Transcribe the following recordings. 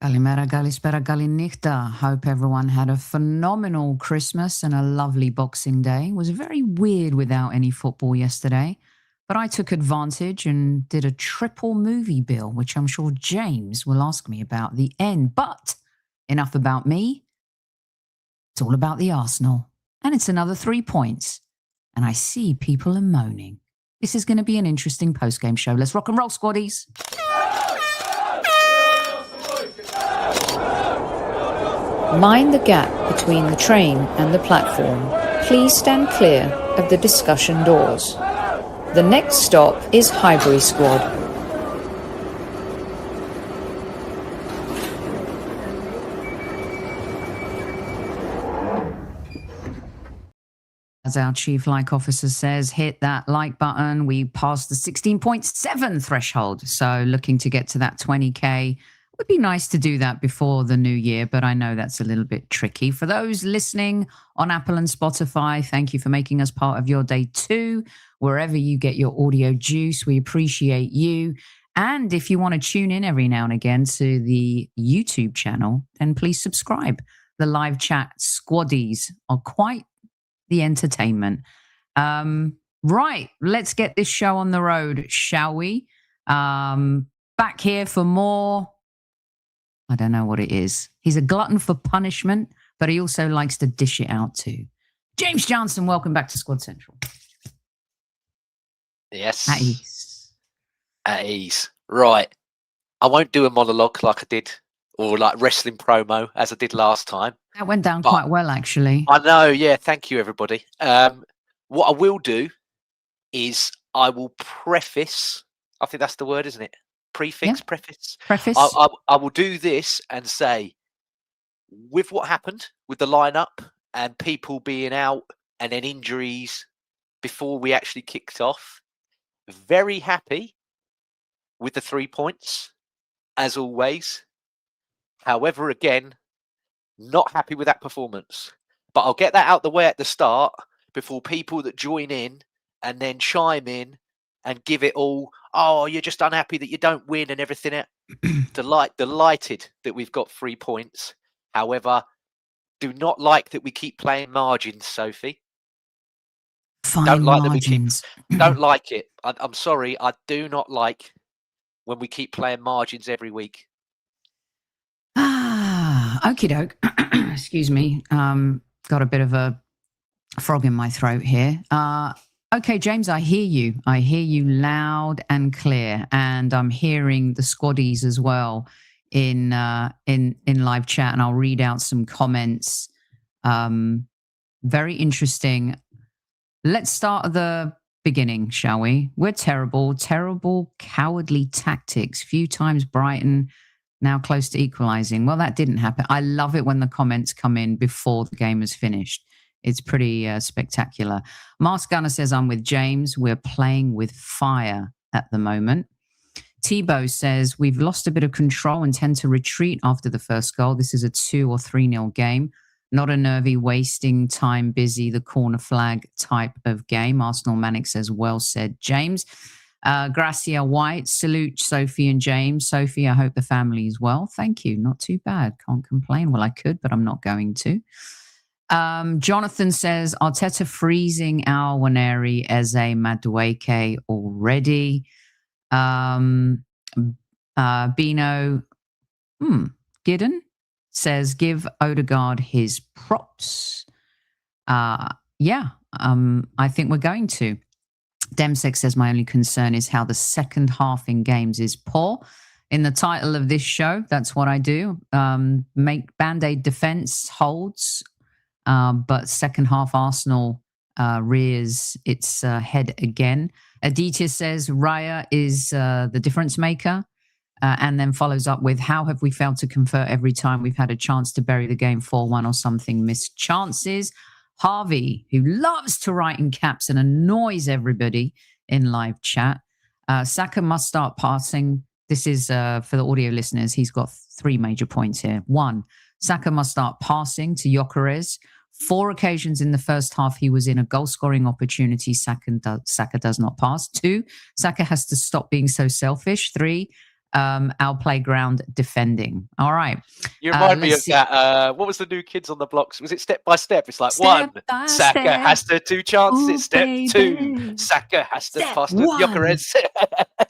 Kalimera, Kalispera, Kalinichta. Hope everyone had a phenomenal Christmas and a lovely Boxing Day. It was very weird without any football yesterday, but I took advantage and did a triple movie bill, which I'm sure James will ask me about at the end. But enough about me. It's all about the Arsenal. And it's another 3 points. And I see people are moaning. This is going to be an interesting post-game show. Let's rock and roll, squaddies. Mind the gap between the train and the platform. Please stand clear of the discussion doors. The next stop is Highbury Squad. As our chief like officer says, hit that like button. We passed the 16.7 threshold. So looking to get to that 20K. Would be nice to do that before the new year, but I know that's a little bit tricky. For those listening on Apple and Spotify, thank you for making us part of your day too. Wherever you get your audio juice, we appreciate you. And if you want to tune in every now and again to the YouTube channel, then please subscribe. The live chat squaddies are quite the entertainment. Right, let's get this show on the road, shall we? Back here for more. I don't know what it is. He's a glutton for punishment, but he also likes to dish it out too. James Johnson, welcome back to Squad Central. Yes. At ease. At ease. Right. I won't do a monologue like I did, or like wrestling promo as I did last time. That went down quite well, actually. I know, yeah. Thank you, everybody. What I will do is I will preface, I think that's the word, isn't it? Preface. I will do this and say, with what happened with the lineup and people being out and then injuries before we actually kicked off, very happy with the 3 points, as always. However, again, not happy with that performance. But I'll get that out the way at the start before people that join in and then chime in and give it all, oh, you're just unhappy that you don't win and everything. Delighted that we've got 3 points. However, do not like that we keep playing margins, Sophie. Fine margins. Don't like it. I'm sorry. I do not like when we keep playing margins every week. Okie doke. Excuse me. Got a bit of a frog in my throat here. Okay, James, I hear you. I hear you loud and clear, and I'm hearing the squaddies as well in live chat, and I'll read out some comments. Very interesting. Let's start at the beginning, shall we? We're terrible, cowardly tactics. Few times Brighton, now close to equalising. Well, that didn't happen. I love it when the comments come in before the game is finished. It's pretty spectacular. Mars Gunner says, I'm with James. We're playing with fire at the moment. Tebow says, we've lost a bit of control and tend to retreat after the first goal. This is a 2 or 3-0 game. Not a nervy, wasting time, busy, the corner flag type of game. Arsenal Manic says, well said, James. Gracia White, salute Sophie and James. Sophie, I hope the family is well. Thank you. Not too bad. Can't complain. Well, I could, but I'm not going to. Jonathan says, Arteta freezing our Waneri Eze Madueke already. Bino Giddon says, give Odegaard his props. I think we're going to. Demsk says, my only concern is how the second half in games is poor. In the title of this show, that's what I do. Make Band-Aid defense holds. But second half Arsenal rears its head again. Aditya says Raya is the difference maker, and then follows up with, how have we failed to convert every time we've had a chance to bury the game 4-1 or something, missed chances. Harvey, who loves to write in caps and annoys everybody in live chat. Saka must start passing. This is for the audio listeners. He's got 3 major points here. 1, Saka must start passing to Gyökeres. 4 occasions in the first half, he was in a goal-scoring opportunity. Saka does not pass. 2, Saka has to stop being so selfish. 3, our playground defending. All right. You remind me of that. What was the New Kids on the Blocks? Was it Step by Step? It's like step 1, Saka has to 2 chances. Ooh, Step baby. 2, Saka has to pass to Gyökeres.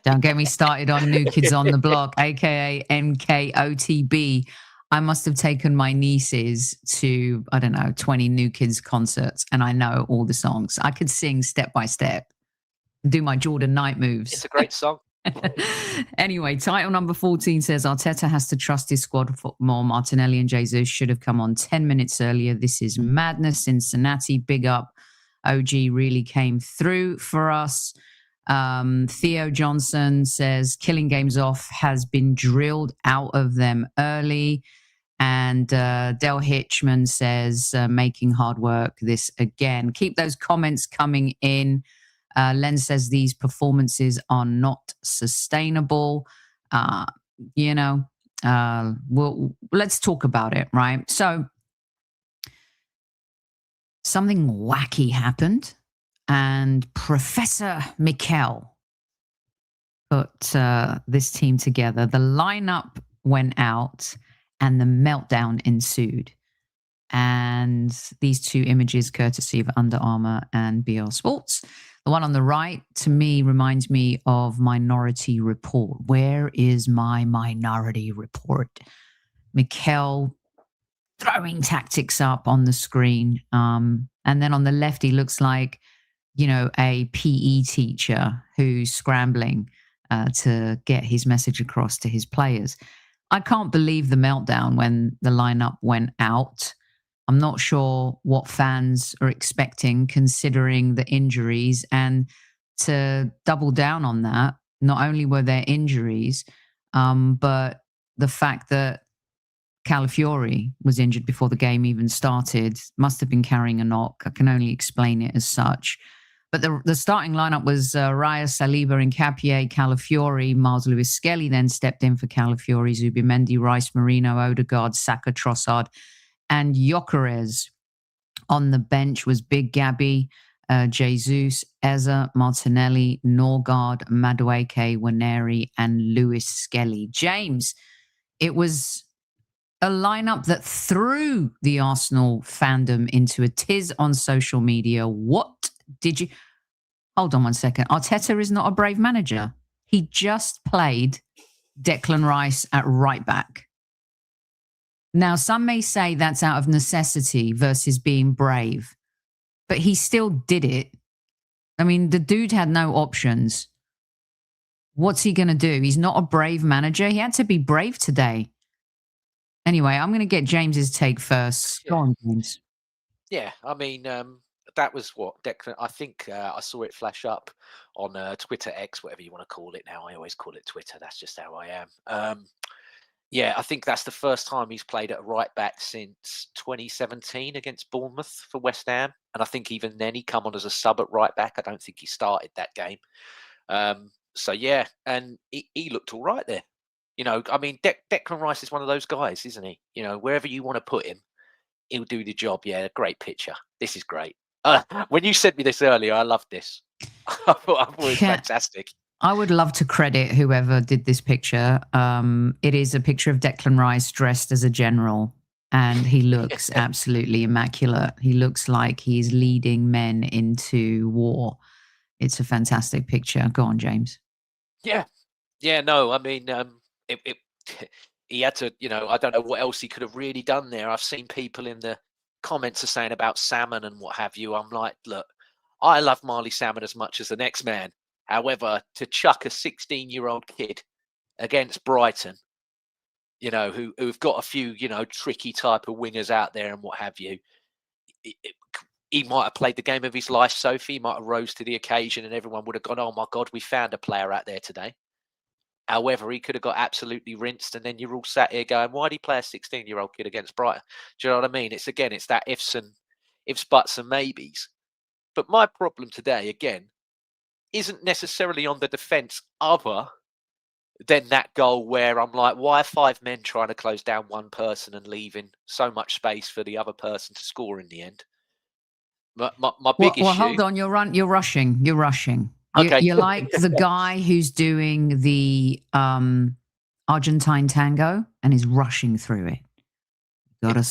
Don't get me started on New Kids on the Block, aka NKOTB. I must have taken my nieces to, I don't know, 20 New Kids concerts, and I know all the songs. I could sing Step by Step, do my Jordan Knight moves. It's a great song. Anyway, title number 14 says Arteta has to trust his squad for more. Martinelli and Jesus should have come on 10 minutes earlier. This is madness. Cincinnati, big up. OG really came through for us. Theo Johnson says killing games off has been drilled out of them early. And Del Hitchman says making hard work this again. Keep those comments coming in. Len says these performances are not sustainable. Let's talk about it, right? So something wacky happened, and Professor Mikel put this team together. The lineup went out, and the meltdown ensued. And these 2 images, courtesy of Under Armour and BR Sports. The one on the right, to me, reminds me of Minority Report. Where is my Minority Report? Mikel throwing tactics up on the screen. And then on the left, he looks like, a PE teacher who's scrambling to get his message across to his players. I can't believe the meltdown when the lineup went out. I'm not sure what fans are expecting considering the injuries, and to double down on that, not only were there injuries, but the fact that Calafiori was injured before the game even started, must have been carrying a knock. I can only explain it as such. But the starting lineup was Raya, Saliba, Nkapie, Calafiori. Miles Lewis-Skelly then stepped in for Calafiori, Zubimendi, Rice, Marino, Odegaard, Saka, Trossard, and Gyökeres. On the bench was Big Gabby, Jesus, Eza, Martinelli, Norgard, Madueke, Waneri, and Lewis-Skelly. James, it was a lineup that threw the Arsenal fandom into a tiz on social media. What did you... Hold on one second. Arteta is not a brave manager. He just played Declan Rice at right back. Now, some may say that's out of necessity versus being brave, but he still did it. I mean, the dude had no options. What's he going to do? He's not a brave manager. He had to be brave today. Anyway, I'm going to get James's take first. Yeah. Go on, James. Yeah, I mean, that was what Declan. I think I saw it flash up on Twitter X, whatever you want to call it now. I always call it Twitter. That's just how I am. Yeah, I think that's the first time he's played at right back since 2017 against Bournemouth for West Ham. And I think even then he come on as a sub at right back. I don't think he started that game. So, yeah, and he looked all right there. I mean, Declan Rice is one of those guys, isn't he? Wherever you want to put him, he'll do the job. Yeah, great picture. This is great. When you sent me this earlier, I loved this. I thought it was fantastic. I would love to credit whoever did this picture. It is a picture of Declan Rice dressed as a general, and he looks absolutely immaculate. He looks like he's leading men into war. It's a fantastic picture. Go on, James. Yeah. No, I mean, he had to, I don't know what else he could have really done there. I've seen people in the comments are saying about Salmon and what have you. I'm like, look, I love Marley Salmon as much as the next man. However, to chuck a 16-year-old kid against Brighton, who've got a few, tricky type of wingers out there and what have you, he might have played the game of his life, Sophie. He might have rose to the occasion and everyone would have gone, oh, my God, we found a player out there today. However, he could have got absolutely rinsed, and then you're all sat here going, why did he play a 16-year-old kid against Brighton? Do you know what I mean? It's that ifs, buts, and maybes. But my problem today, again, isn't necessarily on the defence other than that goal where I'm like, why are 5 men trying to close down one person and leaving so much space for the other person to score in the end? My big issue... Well, hold on. You're rushing. Okay. You're like the guy who's doing the Argentine tango and is rushing through it. Got to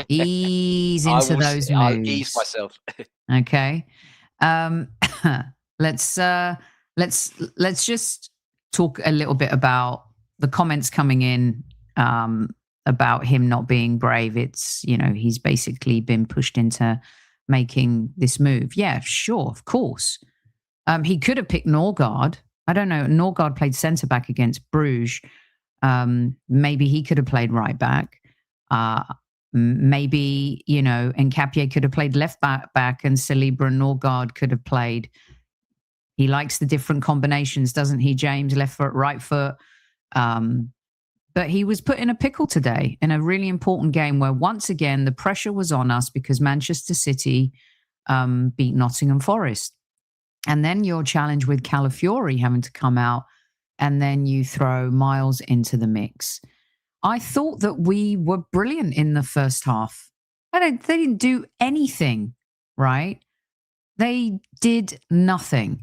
ease into those moves. I'll ease myself. Okay. Let's just talk a little bit about the comments coming in about him not being brave. It's, he's basically been pushed into making this move. Yeah, sure, of course. He could have picked Odegaard. I don't know. Odegaard played centre back against Bruges. Maybe he could have played right back. Maybe, Nkapie could have played left back and Saliba and Odegaard could have played. He likes the different combinations, doesn't he, James? Left foot, right foot. But he was put in a pickle today in a really important game where once again the pressure was on us because Manchester City beat Nottingham Forest. And then your challenge with Calafiori having to come out, and then you throw Miles into the mix. I thought that we were brilliant in the first half. They didn't do anything, right? They did nothing.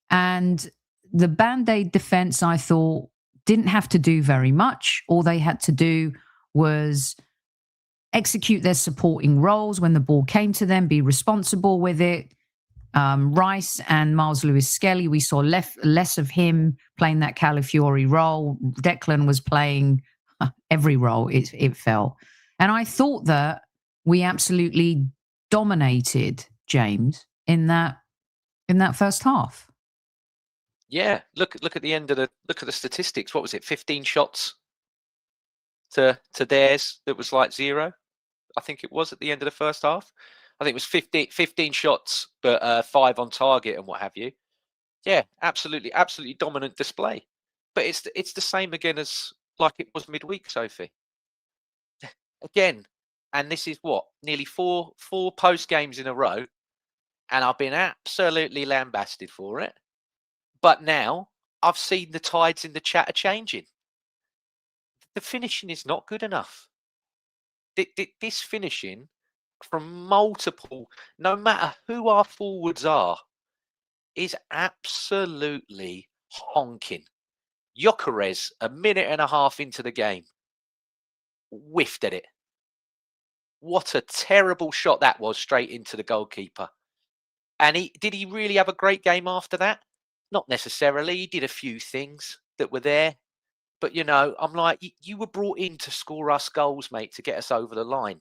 And the Band-Aid defense, I thought, didn't have to do very much. All they had to do was execute their supporting roles when the ball came to them, be responsible with it. Rice and Miles Lewis-Skelly, we saw less of him playing that Calafiori role. Declan was playing every role, it felt. And I thought that we absolutely dominated, James, in that first half. Yeah, look at the end of look at the statistics. What was it? 15 shots to theirs. That was like 0. I think it was at the end of the first half. I think it was 15 shots, but 5 on target and what have you. Yeah, absolutely dominant display. But it's the same again as like it was midweek, Sophie. Again, and this is what, nearly four post games in a row, and I've been absolutely lambasted for it. But now I've seen the tides in the chat are changing. The finishing is not good enough. This finishing from multiple, no matter who our forwards are, is absolutely honking. Gyökeres, a minute and a half into the game, whiffed at it. What a terrible shot that was, straight into the goalkeeper. And did he really have a great game after that? Not necessarily. He did a few things that were there. But, I'm like, you were brought in to score us goals, mate, to get us over the line.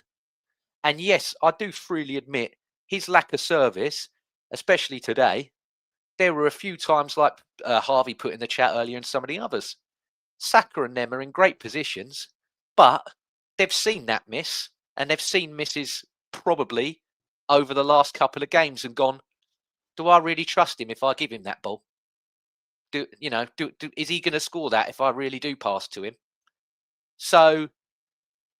And yes, I do freely admit his lack of service, especially today. There were a few times, like Harvey put in the chat earlier and some of the others. Saka and them are in great positions, but they've seen that miss, and they've seen misses probably over the last couple of games and gone, do I really trust him if I give him that ball? Is he going to score that if I really do pass to him? So,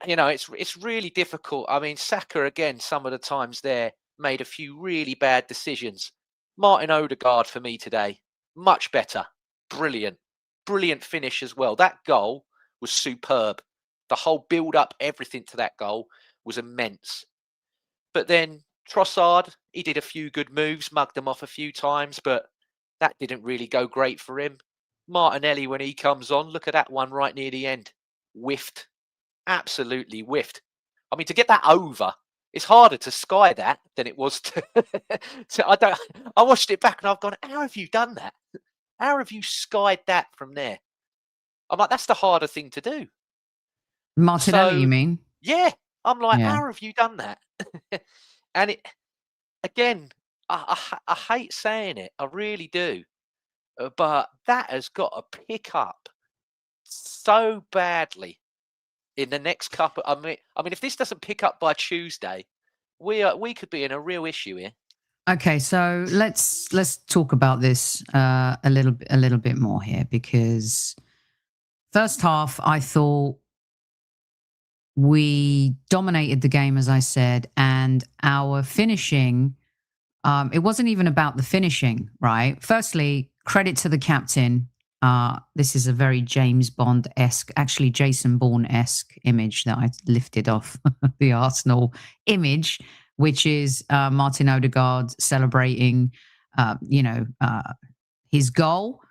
it's really difficult. I mean, Saka, again, some of the times there, made a few really bad decisions. Martin Odegaard for me today, much better. Brilliant finish as well. That goal was superb. The whole build-up, everything to that goal was immense. But then Trossard, he did a few good moves, mugged them off a few times, but that didn't really go great for him. Martinelli, when he comes on, look at that one right near the end. Whiffed. Absolutely whiffed. I mean, to get that over, it's harder to sky that than it was to... I watched it back and I've gone, how have you done that? How have you skied that from there? I'm like, that's the harder thing to do. Martinelli, you mean? Yeah. I'm like, how have you done that? And it, again, I hate saying it. I really do. But that has got to pick up so badly in the next couple. I mean, if this doesn't pick up by Tuesday, we could be in a real issue here. Okay, so let's talk about this a little bit more here, because first half I thought we dominated the game, as I said, and our finishing. It wasn't even about the finishing, right? Firstly, credit to the captain. This is a very James Bond-esque, actually Jason Bourne-esque image that I lifted off the Arsenal image, which is Martin Odegaard celebrating, his goal.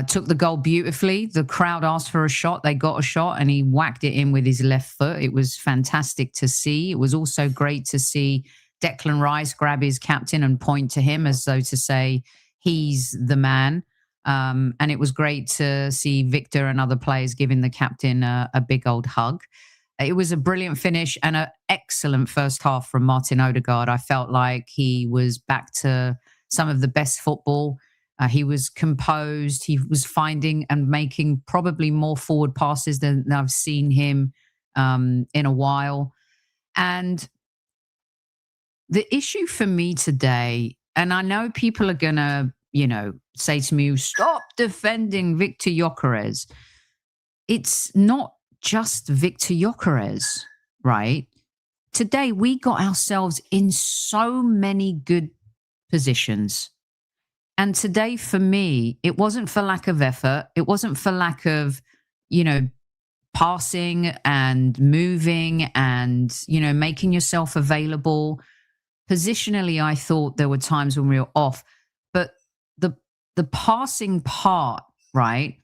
Took the goal beautifully. The crowd asked for a shot. They got a shot and he whacked it in with his left foot. It was fantastic to see. It was also great to see Declan Rice grab his captain and point to him as though to say he's the man. And it was great to see Victor and other players giving the captain a big old hug. It was a brilliant finish and an excellent first half from Martin Odegaard. I felt like he was back to some of the best football. He was composed. He was finding and making probably more forward passes than I've seen him in a while. And the issue for me today, and I know people are going to, say to me, stop defending Victor Gyökeres. It's not just Victor Gyökeres, right? Today, we got ourselves in so many good positions. And today, for me, it wasn't for lack of effort. It wasn't for lack of, passing and moving and, making yourself available. Positionally, I thought there were times when we were off. But the passing part, right?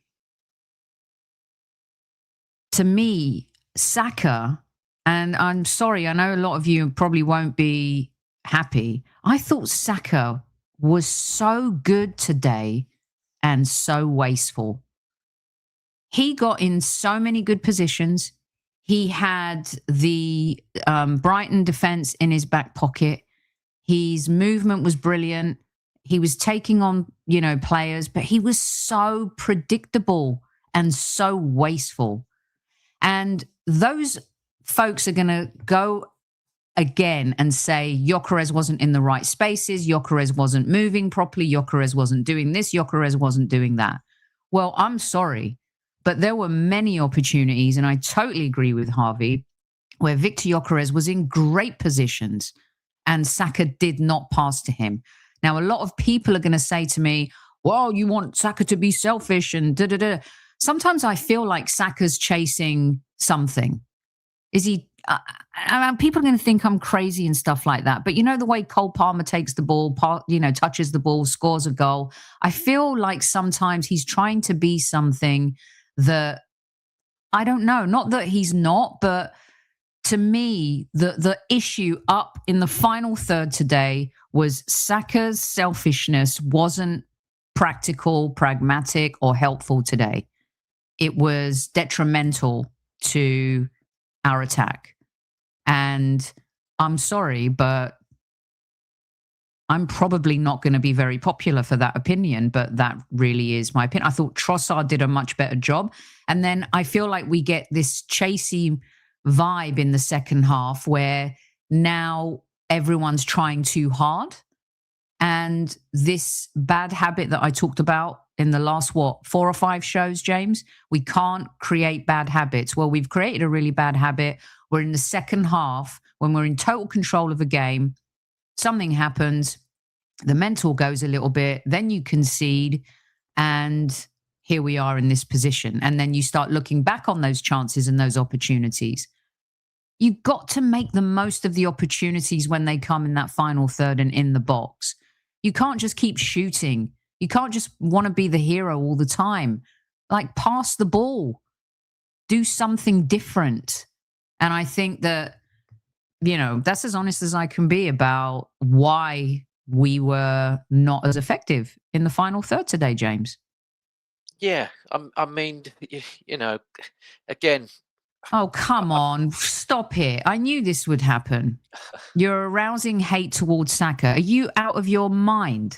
To me, Saka, and I'm sorry, I know a lot of you probably won't be happy. I thought Saka was so good today and so wasteful. He got in so many good positions. He had the Brighton defense in his back pocket. His movement was brilliant. He was taking on, players, but he was so predictable and so wasteful. And those folks are going to go again and say Gyökeres wasn't in the right spaces, Gyökeres wasn't moving properly, Gyökeres wasn't doing this, Gyökeres wasn't doing that. Well, I'm sorry, but there were many opportunities, and I totally agree with Harvey, where Victor Gyökeres was in great positions and Saka did not pass to him. Now, a lot of people are going to say to me, well, you want Saka to be selfish and da-da-da. Sometimes I feel like Saka's chasing something. Is he... people are going to think I'm crazy and stuff like that. But the way Cole Palmer takes the ball, touches the ball, scores a goal. I feel like sometimes he's trying to be something that, I don't know, not that he's not, but to me, the issue up in the final third today was Saka's selfishness wasn't practical, pragmatic, or helpful today. It was detrimental to our attack. And I'm sorry, but I'm probably not going to be very popular for that opinion, but that really is my opinion. I thought Trossard did a much better job. And then I feel like we get this chasey vibe in the second half where now everyone's trying too hard. And this bad habit that I talked about in the last, 4 or 5 shows, James, we can't create bad habits. Well, we've created a really bad habit. We're in the second half, when we're in total control of a game, something happens, the mental goes a little bit, then you concede, and here we are in this position. And then you start looking back on those chances and those opportunities. You've got to make the most of the opportunities when they come in that final third and in the box. You can't just keep shooting. You can't just want to be the hero all the time. Like, pass the ball. Do something different. And I think that, that's as honest as I can be about why we were not as effective in the final third today, James. Yeah, I mean, again. Oh, come on. Stop it. I knew this would happen. You're arousing hate towards Saka. Are you out of your mind?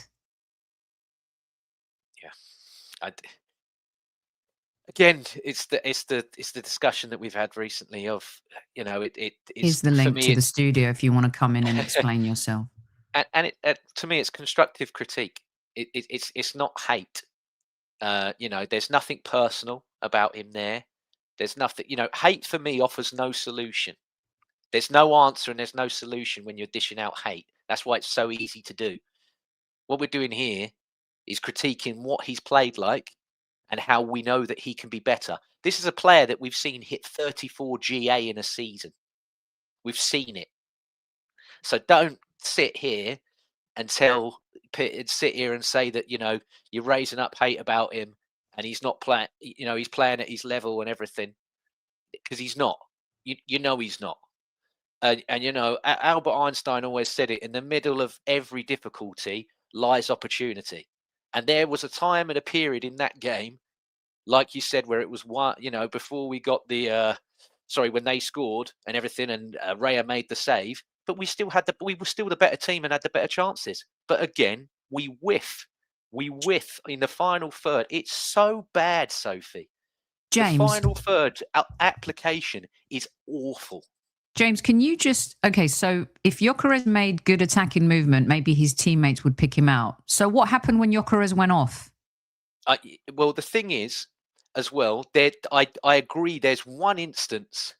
Yeah. Again, it's the discussion that we've had recently of, Here's the link to the studio if you want to come in and explain yourself. And to me, it's constructive critique. It's not hate. There's nothing personal about him there. There's nothing, hate for me offers no solution. There's no answer and there's no solution when you're dishing out hate. That's why it's so easy to do. What we're doing here is critiquing what he's played like and how we know that he can be better. This is a player that we've seen hit 34 GA in a season. We've seen it. So don't sit here and sit here and say that, you're raising up hate about him and he's not playing. He's playing at his level and everything, because he's not. You know he's not. And Albert Einstein always said it: in the middle of every difficulty lies opportunity. And there was a time and a period in that game, like you said, where it was one, before we got when they scored and everything, and Raya made the save, but we were still the better team and had the better chances. But again, we whiff in the final third. It's so bad, Sophie. James, the final third application is awful. James, can you so if Gyökeres made good attacking movement, maybe his teammates would pick him out. So what happened when Gyökeres went off? Well, the thing is, as well, I agree, there's one instance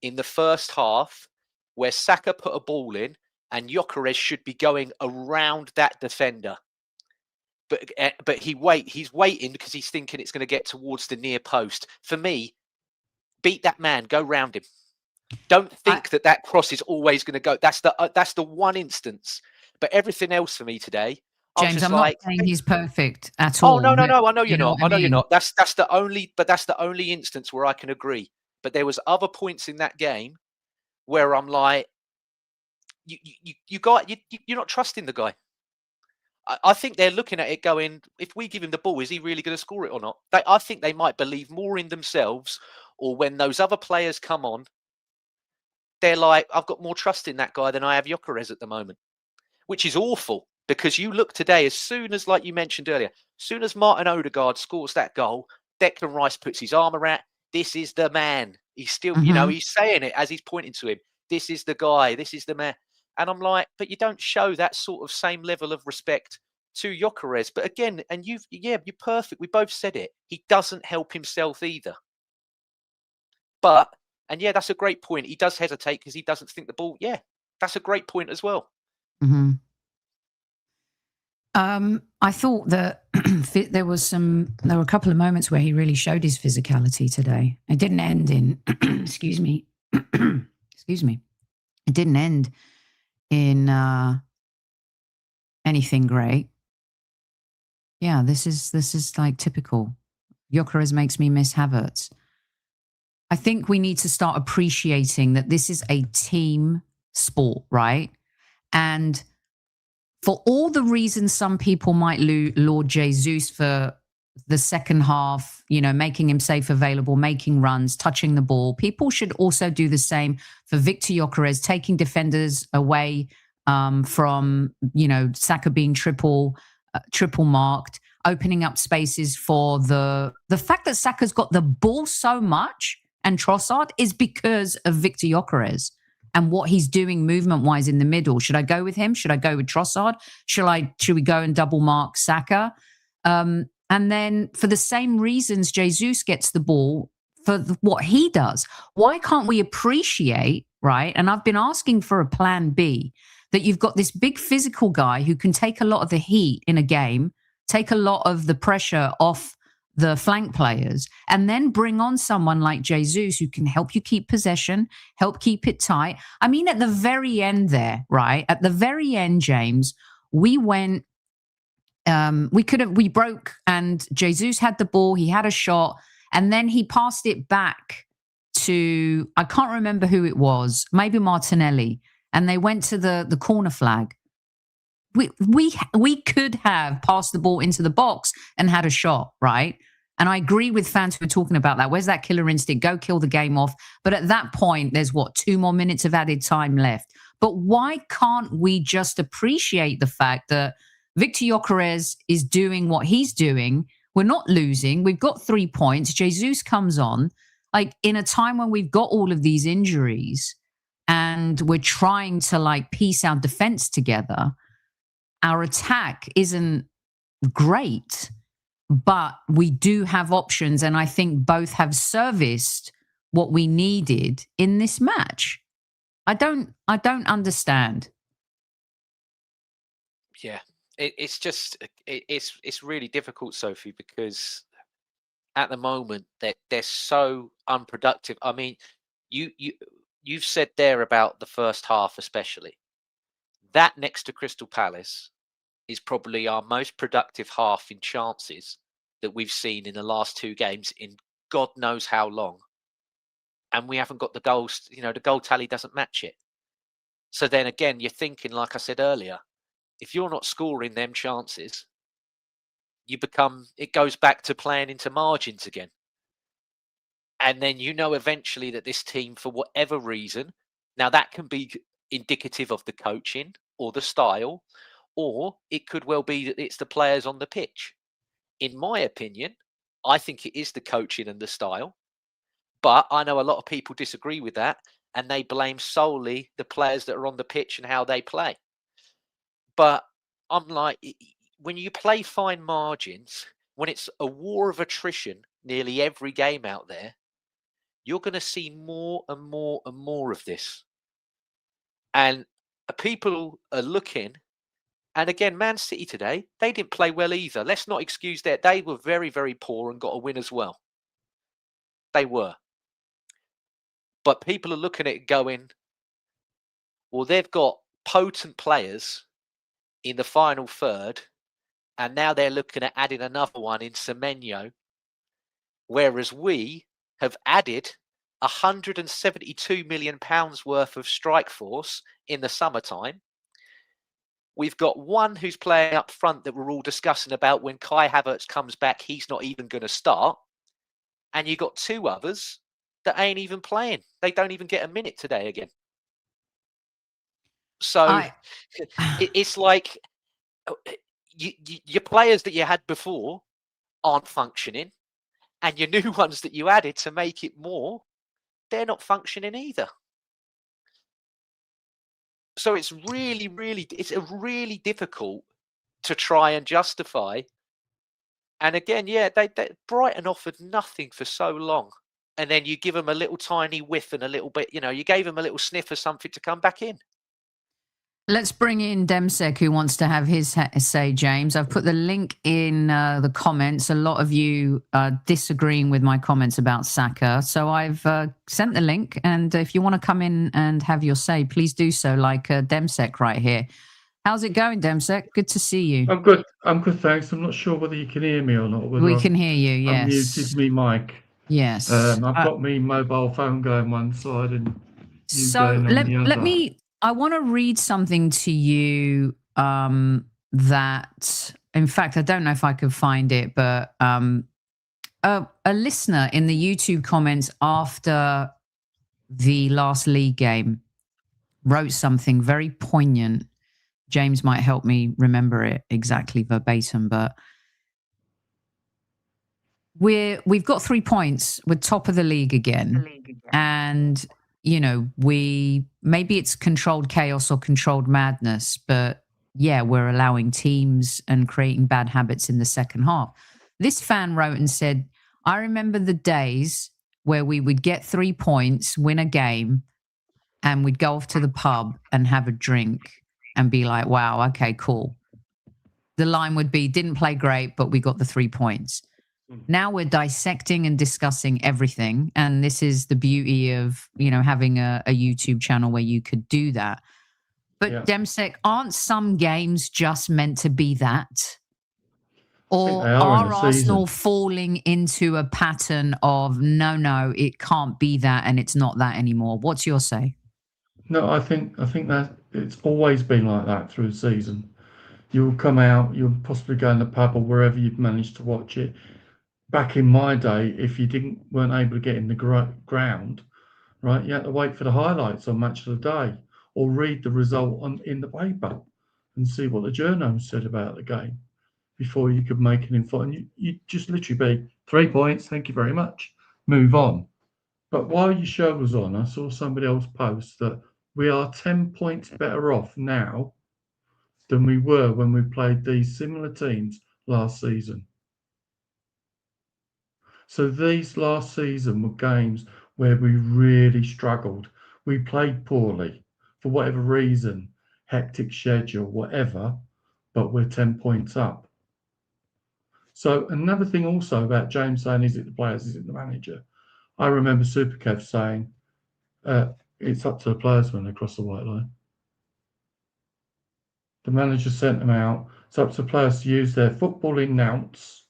in the first half where Saka put a ball in and Gyökeres should be going around that defender. But he's waiting because he's thinking it's going to get towards the near post. For me, beat that man, go round him. Don't think that cross is always going to go. That's the one instance. But everything else for me today, James, I'm not saying he's perfect at all. Oh no! I know you're not. I know you're not. That's the only instance where I can agree. But there was other points in that game where I'm like, you're not trusting the guy. I think they're looking at it going, if we give him the ball, is he really going to score it or not? I think they might believe more in themselves, or when those other players come on, they're like, I've got more trust in that guy than I have Gyökeres at the moment, which is awful, because you look today, as soon as, like you mentioned earlier, as soon as Martin Odegaard scores that goal, Declan Rice puts his arm around, this is the man. He's still, he's saying it as he's pointing to him. This is the guy. This is the man. And I'm like, but you don't show that sort of same level of respect to Gyökeres. But again, and you're perfect. We both said it. He doesn't help himself either. And that's a great point. He does hesitate because he doesn't think the ball. Yeah, that's a great point as well. Mm-hmm. I thought that there were a couple of moments where he really showed his physicality today. It didn't end in, excuse me. It didn't end in anything great. Yeah, this is like typical. Gyökeres makes me miss Havertz. I think we need to start appreciating that this is a team sport, right? And for all the reasons some people might laud Jesus for the second half, making him safe, available, making runs, touching the ball, people should also do the same for Victor Gyökeres, taking defenders away from, Saka being triple marked, opening up spaces for the fact that Saka's got the ball so much and Trossard is because of Victor Gyökeres and what he's doing movement-wise in the middle. Should I go with him? Should I go with Trossard? Should we go and double mark Saka? And then for the same reasons Jesus gets the ball for what he does. Why can't we appreciate, right? And I've been asking for a plan B, that you've got this big physical guy who can take a lot of the heat in a game, take a lot of the pressure off the flank players, and then bring on someone like Jesus who can help you keep possession, help keep it tight. I mean, at the very end there, right? At the very end, James, we went, we broke and Jesus had the ball, he had a shot, and then he passed it back to, I can't remember who it was, maybe Martinelli, and they went to the corner flag. We could have passed the ball into the box and had a shot, right? And I agree with fans who are talking about that. Where's that killer instinct? Go kill the game off. But at that point, there's 2 more minutes of added time left. But why can't we just appreciate the fact that Victor Gyökeres is doing what he's doing? We're not losing. We've got 3 points. Jesus comes on, like in a time when we've got all of these injuries and we're trying to piece our defense together. Our attack isn't great, but we do have options, and I think both have serviced what we needed in this match. I don't understand. Yeah, it's really difficult, Sophie, because at the moment they're so unproductive. I mean, you've said there about the first half, especially. That next to Crystal Palace is probably our most productive half in chances that we've seen in the last 2 games in God knows how long. And we haven't got the goals, the goal tally doesn't match it. So then again, you're thinking, like I said earlier, if you're not scoring them chances, it goes back to playing into margins again. And then eventually that this team, for whatever reason, now that can be indicative of the coaching or the style, or it could well be that it's the players on the pitch. In my opinion, I think it is the coaching and the style. But I know a lot of people disagree with that, and they blame solely the players that are on the pitch and how they play. But I'm like, when you play fine margins, when it's a war of attrition nearly every game out there, you're going to see more and more and more of this. And people are looking, and again, Man City today, they didn't play well either. Let's not excuse that. They were very, very poor and got a win as well. They were. But people are looking at it going, well, they've got potent players in the final third, and now they're looking at adding another one in Semenyo, whereas we have added £172 million worth of strike force in the summertime. We've got one who's playing up front that we're all discussing about when Kai Havertz comes back, he's not even going to start. And you've got 2 others that ain't even playing. They don't even get a minute today again. So it's like your players that you had before aren't functioning, and your new ones that you added to make it more, they're not functioning either. So it's really difficult to try and justify. And again, they Brighton offered nothing for so long. And then you give them a little tiny whiff and a little bit, you gave them a little sniff of something to come back in. Let's bring in Demsk, who wants to have his say, James. I've put the link in the comments. A lot of you are disagreeing with my comments about Saka. So I've sent the link. And if you want to come in and have your say, please do so, like Demsk right here. How's it going, Demsk? Good to see you. I'm good. I'm good, thanks. I'm not sure whether you can hear me or not. We can hear you, yes. I muted me mic. Yes. I've got me mobile phone going one side and you going on the other. I want to read something to you that, in fact, I don't know if I could find it, but a listener in the YouTube comments after the last league game wrote something very poignant. James might help me remember it exactly verbatim, but we've got 3 points. We're top of the league again. And maybe it's controlled chaos or controlled madness, but yeah, we're allowing teams and creating bad habits in the second half. This fan wrote and said, I remember the days where we would get 3 points, win a game, and we'd go off to the pub and have a drink and be like, wow, okay, cool. The line would be, didn't play great, but we got the 3 points. Now we're dissecting and discussing everything. And this is the beauty of, having a YouTube channel where you could do that. But yeah. Demsk, aren't some games just meant to be that? Or are Arsenal falling into a pattern of, no, it can't be that and it's not that anymore? What's your say? No, I think that it's always been like that through the season. You'll come out, you'll possibly go in the pub or wherever you've managed to watch it. Back in my day, if you weren't able to get in the ground, right, you had to wait for the highlights on Match of the Day or read the result in the paper and see what the journos said about the game before you could make an info. And you just literally be 3 points, thank you very much, move on. But while your show was on, I saw somebody else post that we are 10 points better off now than we were when we played these similar teams last season. So these last season were games where we really struggled. We played poorly for whatever reason, hectic schedule, whatever, but we're 10 points up. So another thing also about James saying, is it the players, is it the manager? I remember Super Kev saying, it's up to the players when they cross the white line. The manager sent them out. It's up to the players to use their footballing nous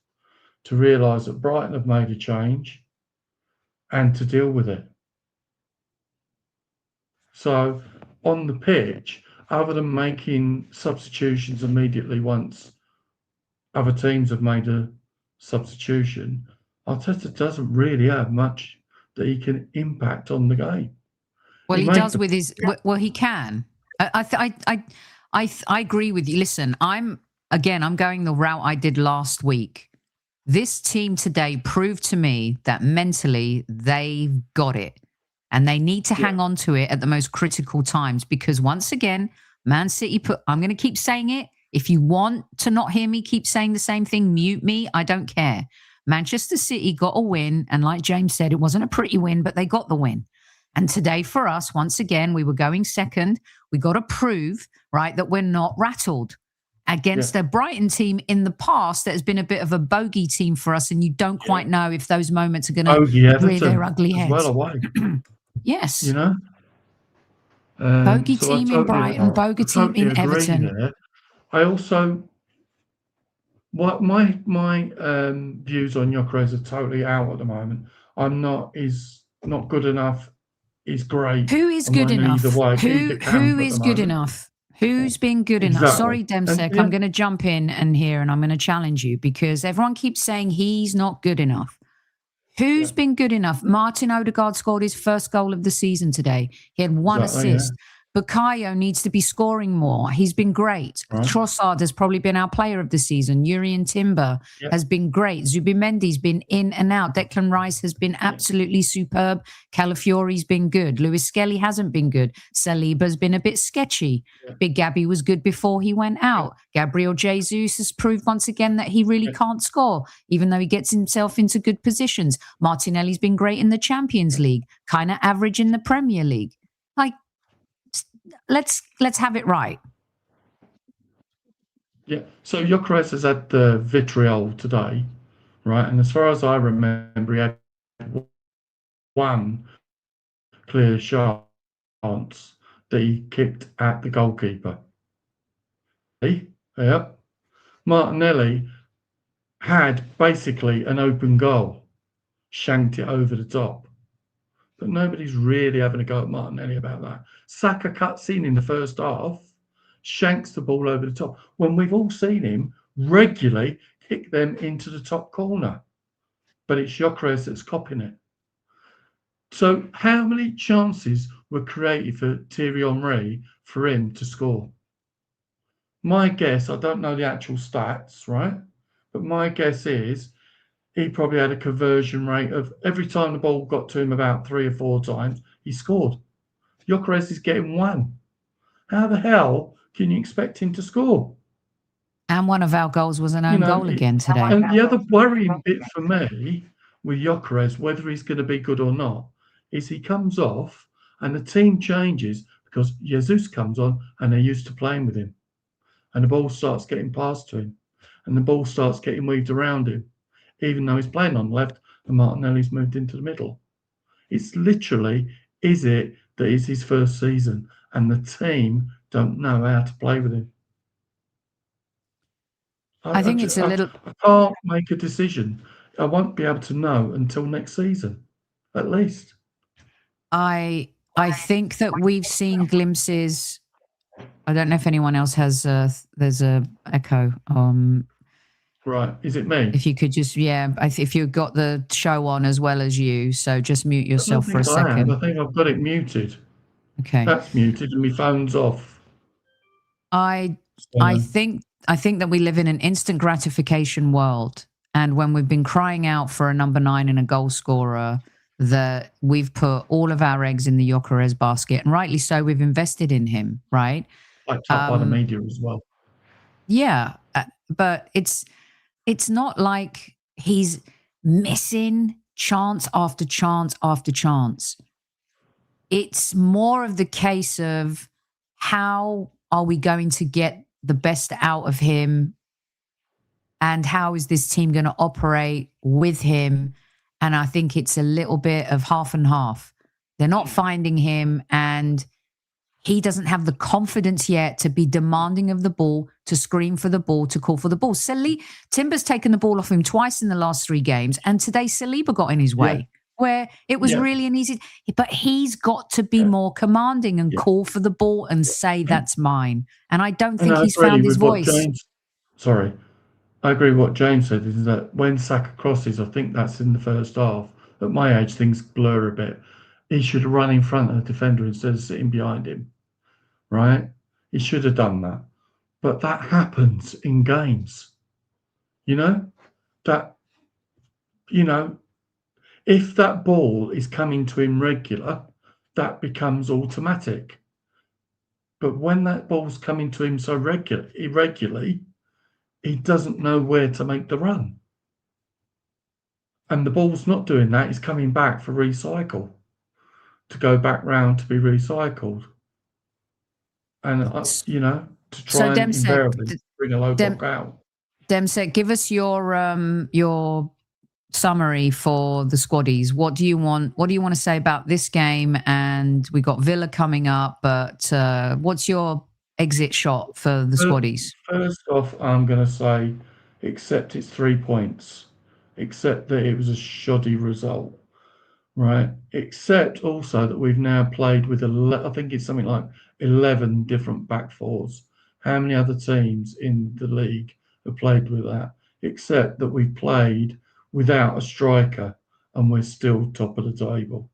to realise that Brighton have made a change and to deal with it. So on the pitch, other than making substitutions immediately once other teams have made a substitution, Arteta doesn't really have much that he can impact on the game. Well, he does with his. Well, he can. I agree with you. Listen, I'm going the route I did last week. This team today proved to me that mentally they've got it, and they need to hang on to it at the most critical times. Because once again, Man City I'm going to keep saying it. If you want to not hear me keep saying the same thing, mute me. I don't care. Manchester City got a win, and like James said, it wasn't a pretty win, but they got the win. And today for us, once again, we were going second. We got to prove, right, that we're not rattled against a Brighton team in the past that has been a bit of a bogey team for us, and you don't quite know if those moments are going to rear their ugly heads. Well away. Yes. You know? Bogey team in Brighton, bogey team in Everton. There. I also... my views on Gyökeres are totally out at the moment. He's not good enough. He's great. Who is good enough? Who is good enough? Who's been good enough? Sorry, Demsk, I'm going to jump in and I'm going to challenge you because everyone keeps saying he's not good enough. Who's been good enough? Martin Odegaard scored his first goal of the season today. He had one assist. Bukayo needs to be scoring more. He's been great. Right. Trossard has probably been our player of the season. Jurrien Timber has been great. Zubimendi's been in and out. Declan Rice has been absolutely superb. Calafiori's been good. Lewis Skelly hasn't been good. Saliba's been a bit sketchy. Big Gabby was good before he went out. Gabriel Jesus has proved once again that he really can't score, even though he gets himself into good positions. Martinelli's been great in the Champions League, kind of average in the Premier League. Like, let's have it right. Yeah. So Gyökeres has had the vitriol today, right? And as far as I remember, he had one clear chance that he kicked at the goalkeeper. Yeah. Martinelli had basically an open goal, shanked it over the top. But nobody's really having a go at Martinelli about that. Saka cuts in the first half, shanks the ball over the top, when we've all seen him regularly kick them into the top corner. But it's Gyökeres that's copying it. So how many chances were created for Thierry Henry for him to score? My guess, I don't know the actual stats, right? But my guess is he probably had a conversion rate of every time the ball got to him about 3 or 4 times, he scored. Gyökeres is getting one. How the hell can you expect him to score? And one of our goals was an own goal again today. And the other worrying bit for me with Gyökeres, whether he's going to be good or not, is he comes off and the team changes because Jesus comes on and they're used to playing with him. And the ball starts getting passed to him. And the ball starts getting weaved around him, even though he's playing on the left and Martinelli's moved into the middle. It's literally, is it that it's his first season and the team don't know how to play with him? I can't make a decision. I won't be able to know until next season, at least. I think that we've seen glimpses. I don't know if anyone else has. There's a echo. Right, is it me? If you could just, if you've got the show on as well as you, so just mute yourself for a second. I think I've got it muted. Okay. That's muted and my phone's off. I think that we live in an instant gratification world. And when we've been crying out for a number 9 and a goal scorer, that we've put all of our eggs in the Gyökeres basket. And rightly so, we've invested in him, right? Like top by the media as well. Yeah, but it's not like he's missing chance after chance after chance. It's more of the case of how are we going to get the best out of him and how is this team going to operate with him? And I think it's a little bit of half and half. They're not finding him and he doesn't have the confidence yet to be demanding of the ball, to scream for the ball, to call for the ball. Timber's taken the ball off him twice in the last 3 games, and today Saliba got in his way, where it was really an easy... But he's got to be more commanding and call for the ball and say, that's mine. And I don't think he's found his voice. I agree with what James said, is that when Saka crosses, I think that's in the first half. At my age, things blur a bit. He should run in front of the defender instead of sitting behind him, right? He should have done that. But that happens in games. If that ball is coming to him regular, that becomes automatic. But when that ball's coming to him so irregularly, he doesn't know where to make the run. And the ball's not doing that. It's coming back for recycle, to go back round to be recycled. And, to try and invariably bring a low block out. Demsk, give us your summary for the squaddies. What do you want to say about this game? And we got Villa coming up, but what's your exit shot for the squaddies? First off, I'm going to say, accept it's 3 points, except that it was a shoddy result, right? Except also that we've now played with, I think it's something like 11 different back fours. How many other teams in the league have played with that? Except that we've played without a striker and we're still top of the table.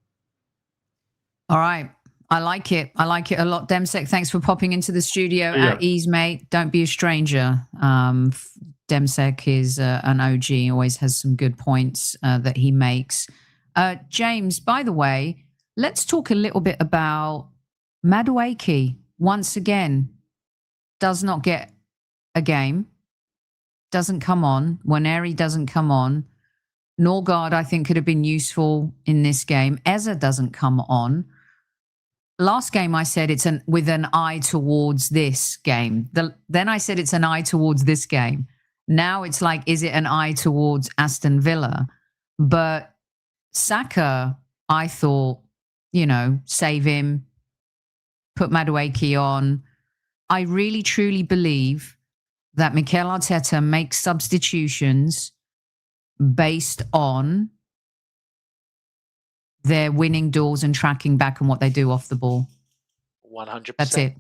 All right. I like it. I like it a lot. Demsk, thanks for popping into the studio at ease, mate. Don't be a stranger. Demsk is an OG, always has some good points that he makes. James, by the way, let's talk a little bit about Madueke. Once again, does not get a game, doesn't come on. Waneri doesn't come on. Odegaard, I think, could have been useful in this game. Eza doesn't come on. Last game, I said it's with an eye towards this game. Then I said it's an eye towards this game. Now it's like, is it an eye towards Aston Villa? But Saka, I thought, save him, put Madueke on. I really, truly believe that Mikel Arteta makes substitutions based on their winning duels and tracking back and what they do off the ball. 100%. That's it.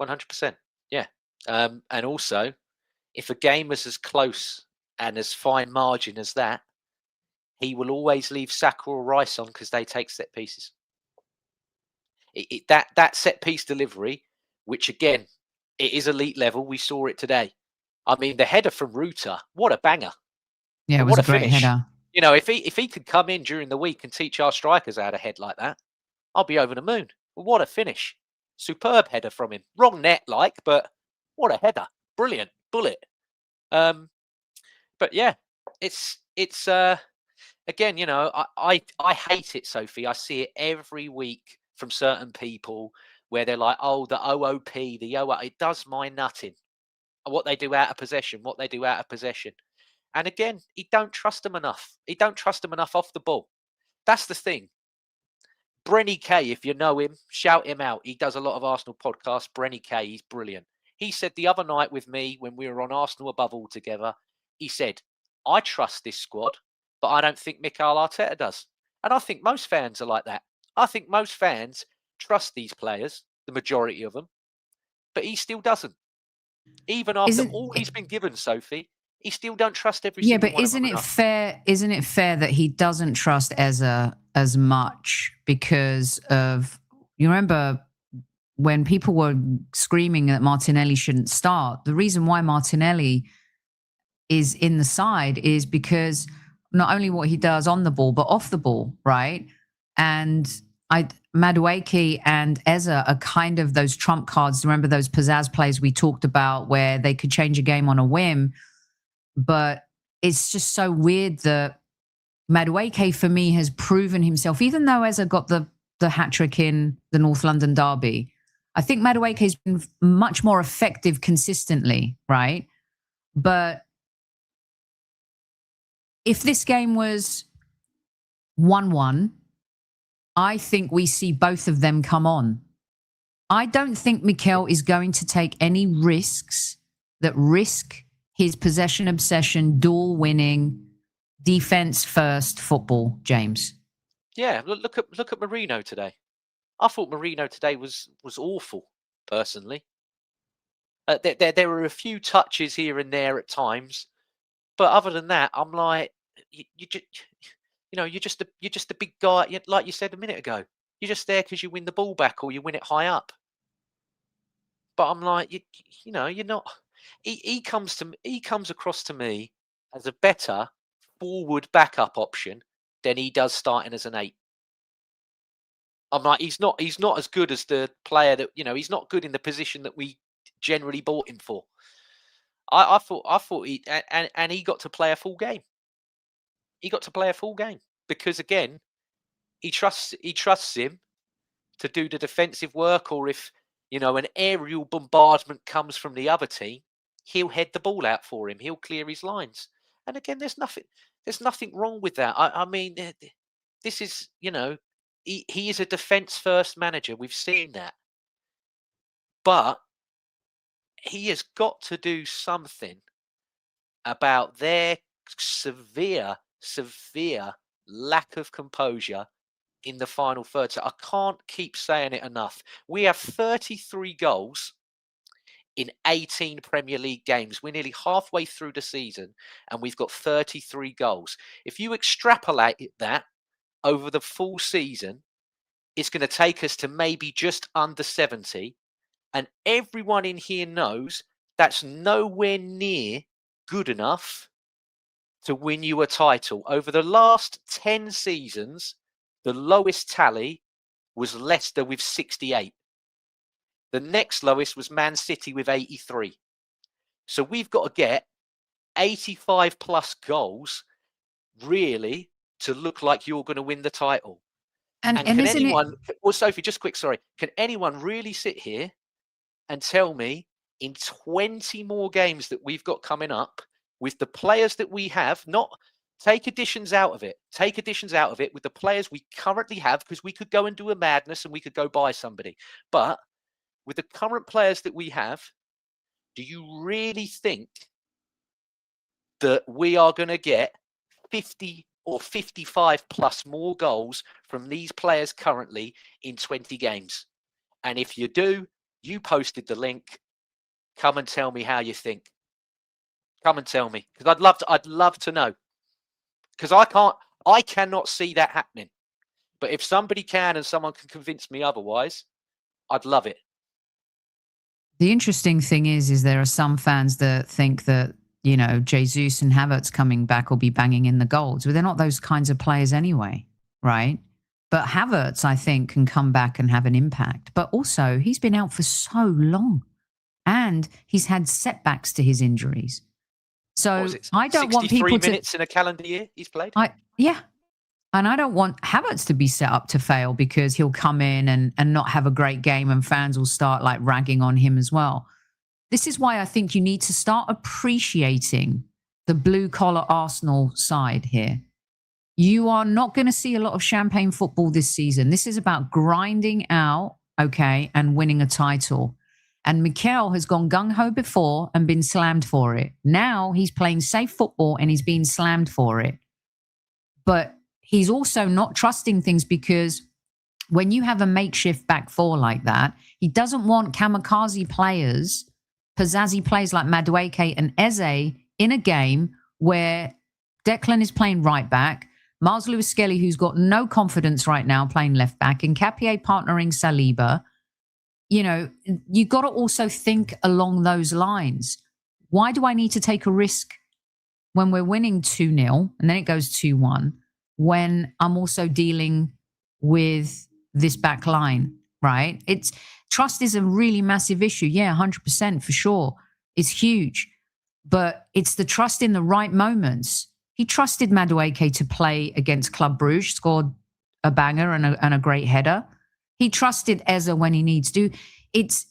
100%. Yeah. And also, if a game is as close and as fine margin as that, he will always leave Saka or Rice on because they take set pieces. That set piece delivery, which again, it is elite level. We saw it today. I mean, the header from Ruta, what a banger. Yeah, it was a great header. If he could come in during the week and teach our strikers how to head like that, I'll be over the moon. What a finish. Superb header from him. Wrong net, but what a header. Brilliant. Bullet. But yeah, it's again, I hate it, Sophie. I see it every week from certain people where they're like, oh, the OOP, it does my nutting. What they do out of possession. And again, he don't trust them enough. He don't trust them enough off the ball. That's the thing. Brenny K, if you know him, shout him out. He does a lot of Arsenal podcasts. Brenny K, he's brilliant. He said the other night with me when we were on Arsenal Above All together, he said, I trust this squad, but I don't think Mikel Arteta does. And I think most fans are like that. I think most fans trust these players, the majority of them, but he still doesn't. Even after all he's been given, Sophie, he still don't trust every single one. Yeah, but isn't it fair? Isn't it fair that he doesn't trust Eza as much because of? You remember when people were screaming that Martinelli shouldn't start? The reason why Martinelli is in the side is because not only what he does on the ball but off the ball, right? And Madueke and Eza are kind of those trump cards. Remember those pizzazz plays we talked about where they could change a game on a whim? But it's just so weird that Madueke, for me, has proven himself, even though Eza got the hat-trick in the North London derby. I think Madueke has been much more effective consistently, right? But if this game was 1-1, I think we see both of them come on. I don't think Mikel is going to take any risks that risk his possession obsession, duel winning, defense first football, James. Yeah, look at Marino today. I thought Marino today was awful, personally. There were a few touches here and there at times, but other than that, I'm like, you're just a big guy, like you said a minute ago. You're just there because you win the ball back or you win it high up. But I'm like, you're not. He comes across to me as a better forward backup option than he does starting as an 8. I'm like, he's not as good as the player that, he's not good in the position that we generally bought him for. I thought he and he got to play a full game. He got to play a full game because, again, he trusts him to do the defensive work, or if an aerial bombardment comes from the other team, he'll head the ball out for him. He'll clear his lines. And again, there's nothing wrong with that. I mean, this is, he is a defense first manager. We've seen that. But he has got to do something about their severe lack of composure in the final third. So I can't keep saying it enough. We have 33 goals in 18 Premier League games. We're nearly halfway through the season and we've got 33 goals. If you extrapolate that over the full season, it's going to take us to maybe just under 70. And everyone in here knows that's nowhere near good enough to win you a title. Over the last 10 seasons, the lowest tally was Leicester with 68. The next lowest was Man City with 83. So we've got to get 85 plus goals, really, to look like you're going to win the title. And can anyone, well, Sophie, just quick, sorry. Can anyone really sit here and tell me in 20 more games that we've got coming up with the players that we have, not take additions out of it with the players we currently have, because we could go and do a madness and we could go buy somebody. But with the current players that we have, do you really think that we are going to get 50 or 55 plus more goals from these players currently in 20 games? And if you do, you posted the link. Come and tell me how you think. Come and tell me, because I'd love to know, because I cannot see that happening. But if somebody can and someone can convince me otherwise, I'd love it. The interesting thing is there are some fans that think that, Jesus and Havertz coming back will be banging in the goals, but they're not those kinds of players anyway, right? But Havertz, I think, can come back and have an impact. But also, he's been out for so long and he's had setbacks to his injuries. So I don't want people to... 63 minutes in a calendar year he's played? Yeah. And I don't want Havertz to be set up to fail because he'll come in and not have a great game and fans will start like ragging on him as well. This is why I think you need to start appreciating the blue-collar Arsenal side here. You are not going to see a lot of champagne football this season. This is about grinding out, okay, and winning a title. And Mikel has gone gung-ho before and been slammed for it. Now he's playing safe football and he's being slammed for it. But he's also not trusting things, because when you have a makeshift back four like that, he doesn't want kamikaze players, pizzazzy players like Madueke and Eze in a game where Declan is playing right back, Miles Lewis-Skelly, who's got no confidence right now, playing left back, and Capier partnering Saliba. You got to also think along those lines. Why do I need to take a risk when we're winning 2-0 and then it goes 2-1 when I'm also dealing with this back line, right? Trust is a really massive issue. Yeah, 100% for sure. It's huge. But it's the trust in the right moments. He trusted Madueke to play against Club Brugge, scored a banger and a great header. He trusted Eze when he needs to.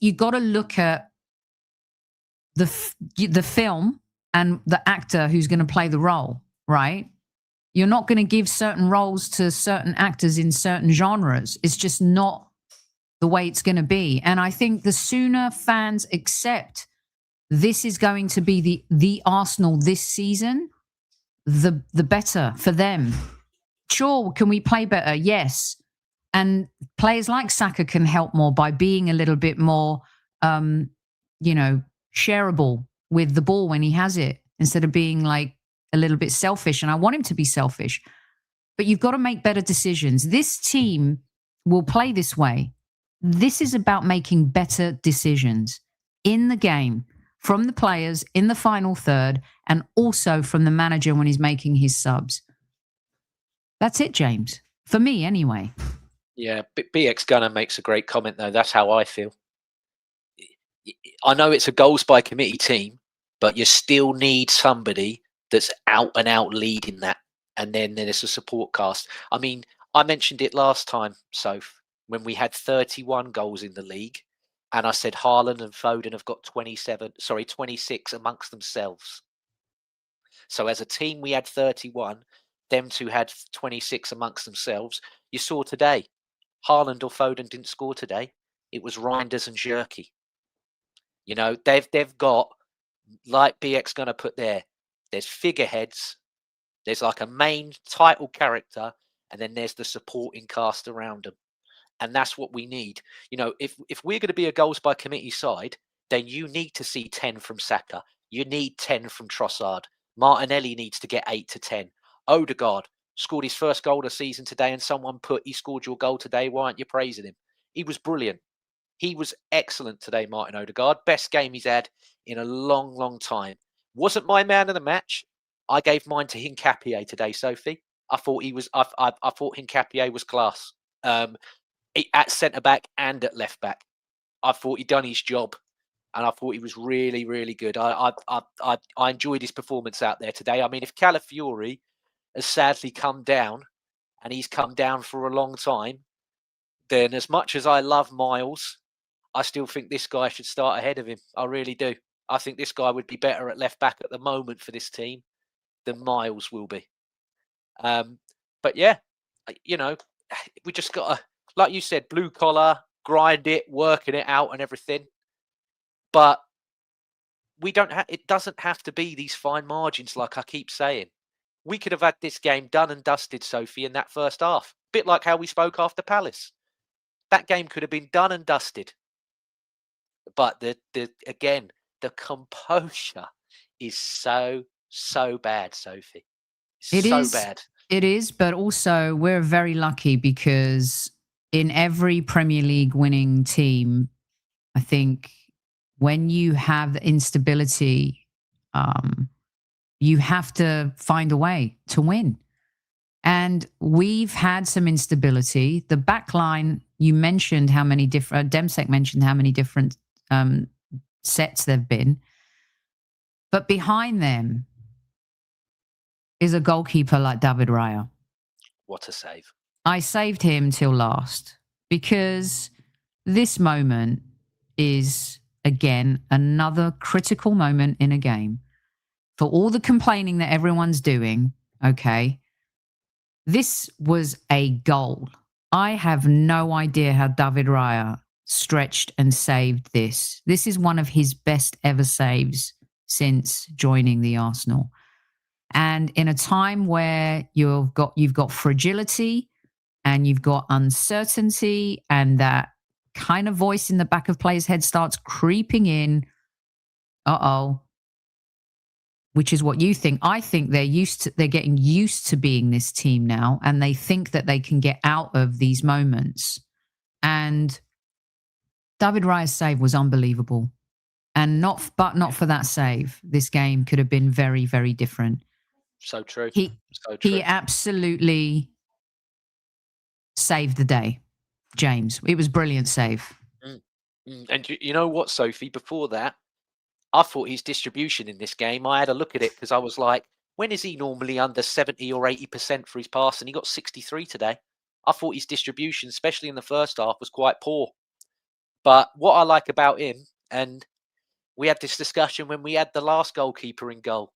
You got to look at the film and the actor who's going to play the role, right? You're not going to give certain roles to certain actors in certain genres. It's just not the way it's going to be. And I think the sooner fans accept this is going to be the Arsenal this season, the better for them. Sure, can we play better? Yes. And players like Saka can help more by being a little bit more, shareable with the ball when he has it, instead of being like a little bit selfish. And I want him to be selfish. But you've got to make better decisions. This team will play this way. This is about making better decisions in the game, from the players in the final third, and also from the manager when he's making his subs. That's it, James. For me, anyway. Yeah, BX Gunner makes a great comment, though. That's how I feel. I know it's a goals by committee team, but you still need somebody that's out and out leading that. And then there's a support cast. I mean, I mentioned it last time, Soph, when we had 31 goals in the league. And I said Haaland and Foden have got 26 amongst themselves. So as a team, we had 31. Them two had 26 amongst themselves. You saw today, Haaland or Foden didn't score today. It was Reinders and Jerky. You know, they've got, like BX going to put there, there's figureheads, there's like a main title character, and then there's the supporting cast around them. And that's what we need. You know, if we're going to be a goals by committee side, then you need to see 10 from Saka. You need 10 from Trossard. Martinelli needs to get 8 to 10. Odegaard scored his first goal of the season today, and someone put, he scored your goal today. Why aren't you praising him? He was brilliant. He was excellent today, Martin Odegaard. Best game he's had in a long, long time. Wasn't my man of the match. I gave mine to Hincapie today, Sophie. I thought I thought Hincapie was class. At centre back and at left back, I thought he'd done his job, and I thought he was really, really good. I enjoyed his performance out there today. I mean, if Calafiori has sadly come down, and he's come down for a long time, then as much as I love Miles, I still think this guy should start ahead of him. I really do. I think this guy would be better at left back at the moment for this team than Miles will be. But yeah, you know, we just got to, like you said, blue collar, grind it, working it out and everything. But we don't have, it doesn't have to be these fine margins like I keep saying. We could have had this game done and dusted, Sophie, in that first half. Bit like how we spoke after Palace. That game could have been done and dusted. But the composure is so bad, Sophie. It so is bad. It is, but also we're very lucky because in every Premier League winning team, I think when you have the instability, you have to find a way to win. And we've had some instability. The back line, you mentioned how many different, Demsk mentioned how many different sets there've been. But behind them is a goalkeeper like David Raya. What a save. I saved him till last because this moment is, again, another critical moment in a game. For all the complaining that everyone's doing, okay, this was a goal. I have no idea how David Raya stretched and saved this. This is one of his best ever saves since joining the Arsenal. And in a time where you've got fragility and you've got uncertainty, and that kind of voice in the back of players' head starts creeping in, which is what you think. I think they're getting used to being this team now, and they think that they can get out of these moments. And David Raya's save was unbelievable. And not for that save, this game could have been very, very different. So true. He absolutely saved the day, James. It was a brilliant save. And you know what, Sophie? Before that, I thought his distribution in this game, I had a look at it because I was like, when is he normally under 70 or 80% for his pass? And he got 63 today. I thought his distribution, especially in the first half, was quite poor. But what I like about him, and we had this discussion when we had the last goalkeeper in goal,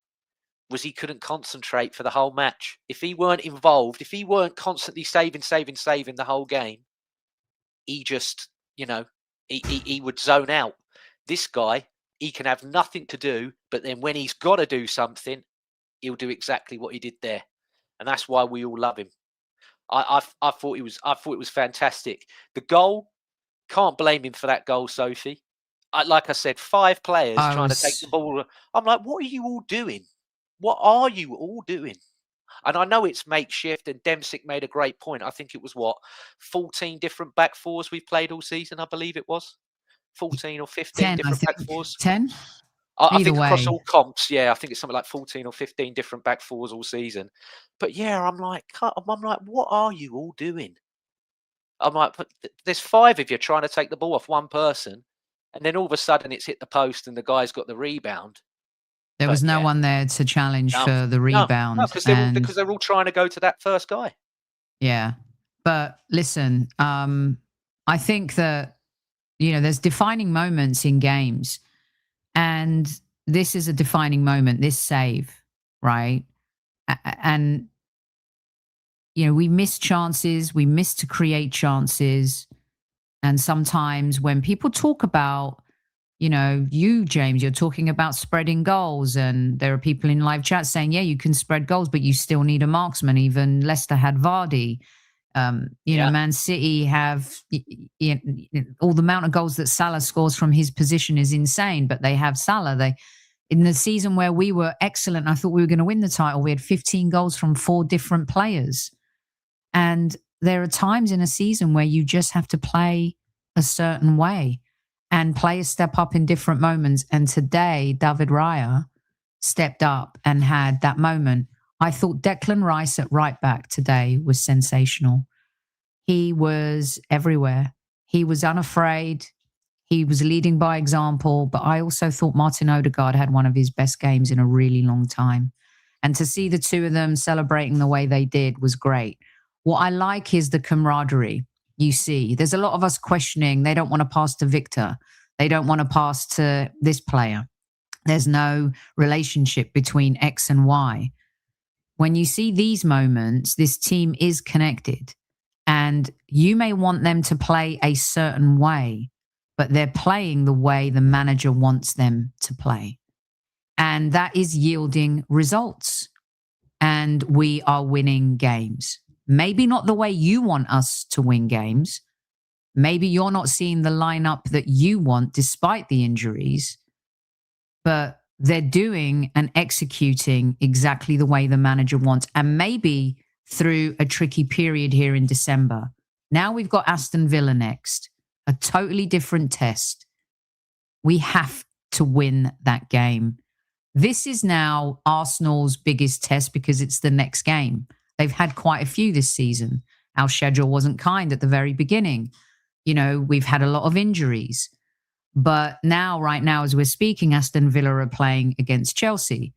was he couldn't concentrate for the whole match. If he weren't involved, if he weren't constantly saving the whole game, he just you know, he would zone out. This guy, he can have nothing to do, but then when he's got to do something, he'll do exactly what he did there, and that's why we all love him. I thought it was fantastic. The goal, can't blame him for that goal, Sophie. Like I said, 5 players trying to take the ball. I'm like, what are you all doing? What are you all doing? And I know it's makeshift, and Demsk made a great point. I think it was 14 different back fours we've played all season. I believe it was 14 or 15 10, different back fours. 10. I think across all comps, yeah, I think it's something like 14 or 15 different back fours all season. But yeah, I'm like, what are you all doing? I'm like, but there's 5 of you trying to take the ball off one person, and then all of a sudden it's hit the post and the guy's got the rebound. There was no one there to challenge for the rebound. No, because they're all trying to go to that first guy. Yeah. But listen, I think that, there's defining moments in games. And this is a defining moment, this save, right? And, we miss chances. We miss to create chances. And sometimes when people talk about, you, James, you're talking about spreading goals, and there are people in live chat saying, yeah, you can spread goals, but you still need a marksman. Even Leicester had Vardy. Man City have all the amount of goals that Salah scores from his position is insane, but they have Salah. In the season where we were excellent, I thought we were going to win the title. We had 15 goals from 4 different players. And there are times in a season where you just have to play a certain way. And players step up in different moments. And today, David Raya stepped up and had that moment. I thought Declan Rice at right back today was sensational. He was everywhere. He was unafraid. He was leading by example. But I also thought Martin Odegaard had one of his best games in a really long time. And to see the 2 of them celebrating the way they did was great. What I like is the camaraderie. You see, there's a lot of us questioning. They don't want to pass to Victor. They don't want to pass to this player. There's no relationship between X and Y. When you see these moments, this team is connected, and you may want them to play a certain way, but they're playing the way the manager wants them to play. And that is yielding results. And we are winning games. Maybe not the way you want us to win games. Maybe you're not seeing the lineup that you want despite the injuries, but they're doing and executing exactly the way the manager wants. And maybe through a tricky period here in December. Now we've got Aston Villa next, a totally different test. We have to win that game. This is now Arsenal's biggest test because it's the next game. They've had quite a few this season. Our schedule wasn't kind at the very beginning. We've had a lot of injuries. But now, right now, as we're speaking, Aston Villa are playing against Chelsea.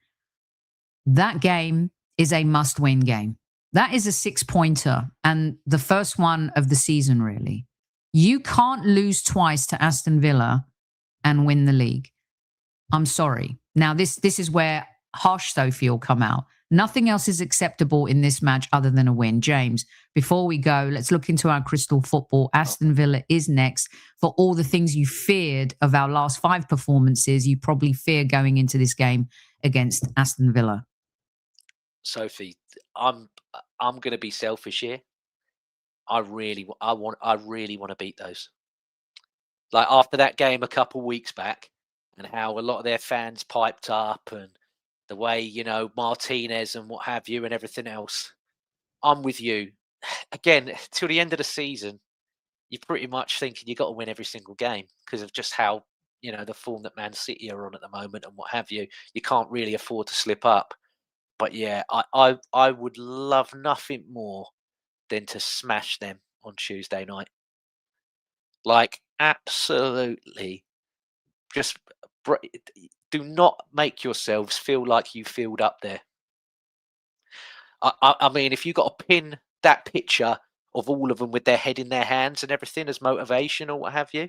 That game is a must-win game. That is a 6-pointer and the first one of the season, really. You can't lose twice to Aston Villa and win the league. I'm sorry. Now, this is where harsh Sophie will come out. Nothing else is acceptable in this match other than a win. James, before we go, let's look into our crystal football. Aston Villa is next. For all the things you feared of our last 5 performances, you probably fear going into this game against Aston Villa. Sophie, I'm going to be selfish here. I really want to beat those. Like after that game a couple weeks back, and how a lot of their fans piped up, and the way, Martinez and what have you and everything else. I'm with you. Again, till the end of the season, you're pretty much thinking you've got to win every single game because of just how, the form that Man City are on at the moment and what have you. You can't really afford to slip up. But yeah, I would love nothing more than to smash them on Tuesday night. Like, absolutely. Just do not make yourselves feel like you filled up there. I mean, if you got to pin that picture of all of them with their head in their hands and everything as motivation or what have you,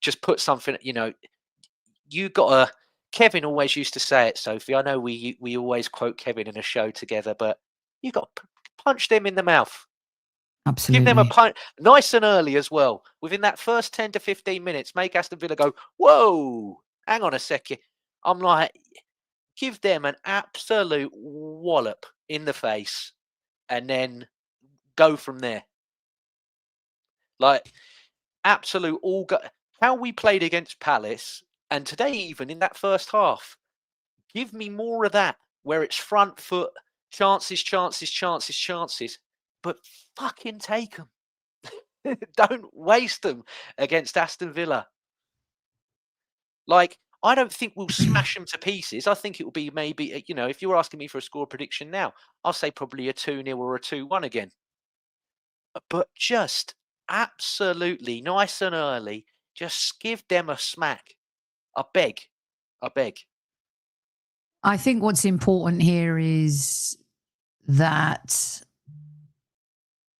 just put something, you got to. Kevin always used to say it, Sophie. I know we always quote Kevin in a show together, but you got to punch them in the mouth. Absolutely. Give them a punt nice and early as well. Within that first 10 to 15 minutes, make Aston Villa go, whoa, hang on a second. I'm like, give them an absolute wallop in the face and then go from there. Like, absolute how we played against Palace, and today even in that first half, give me more of that, where it's front foot, chances, but fucking take them. Don't waste them against Aston Villa. Like, I don't think we'll smash them to pieces. I think it will be maybe, if you're asking me for a score prediction now, I'll say probably a 2-0 or a 2-1 again. But just absolutely nice and early, just give them a smack. I beg. I think what's important here is that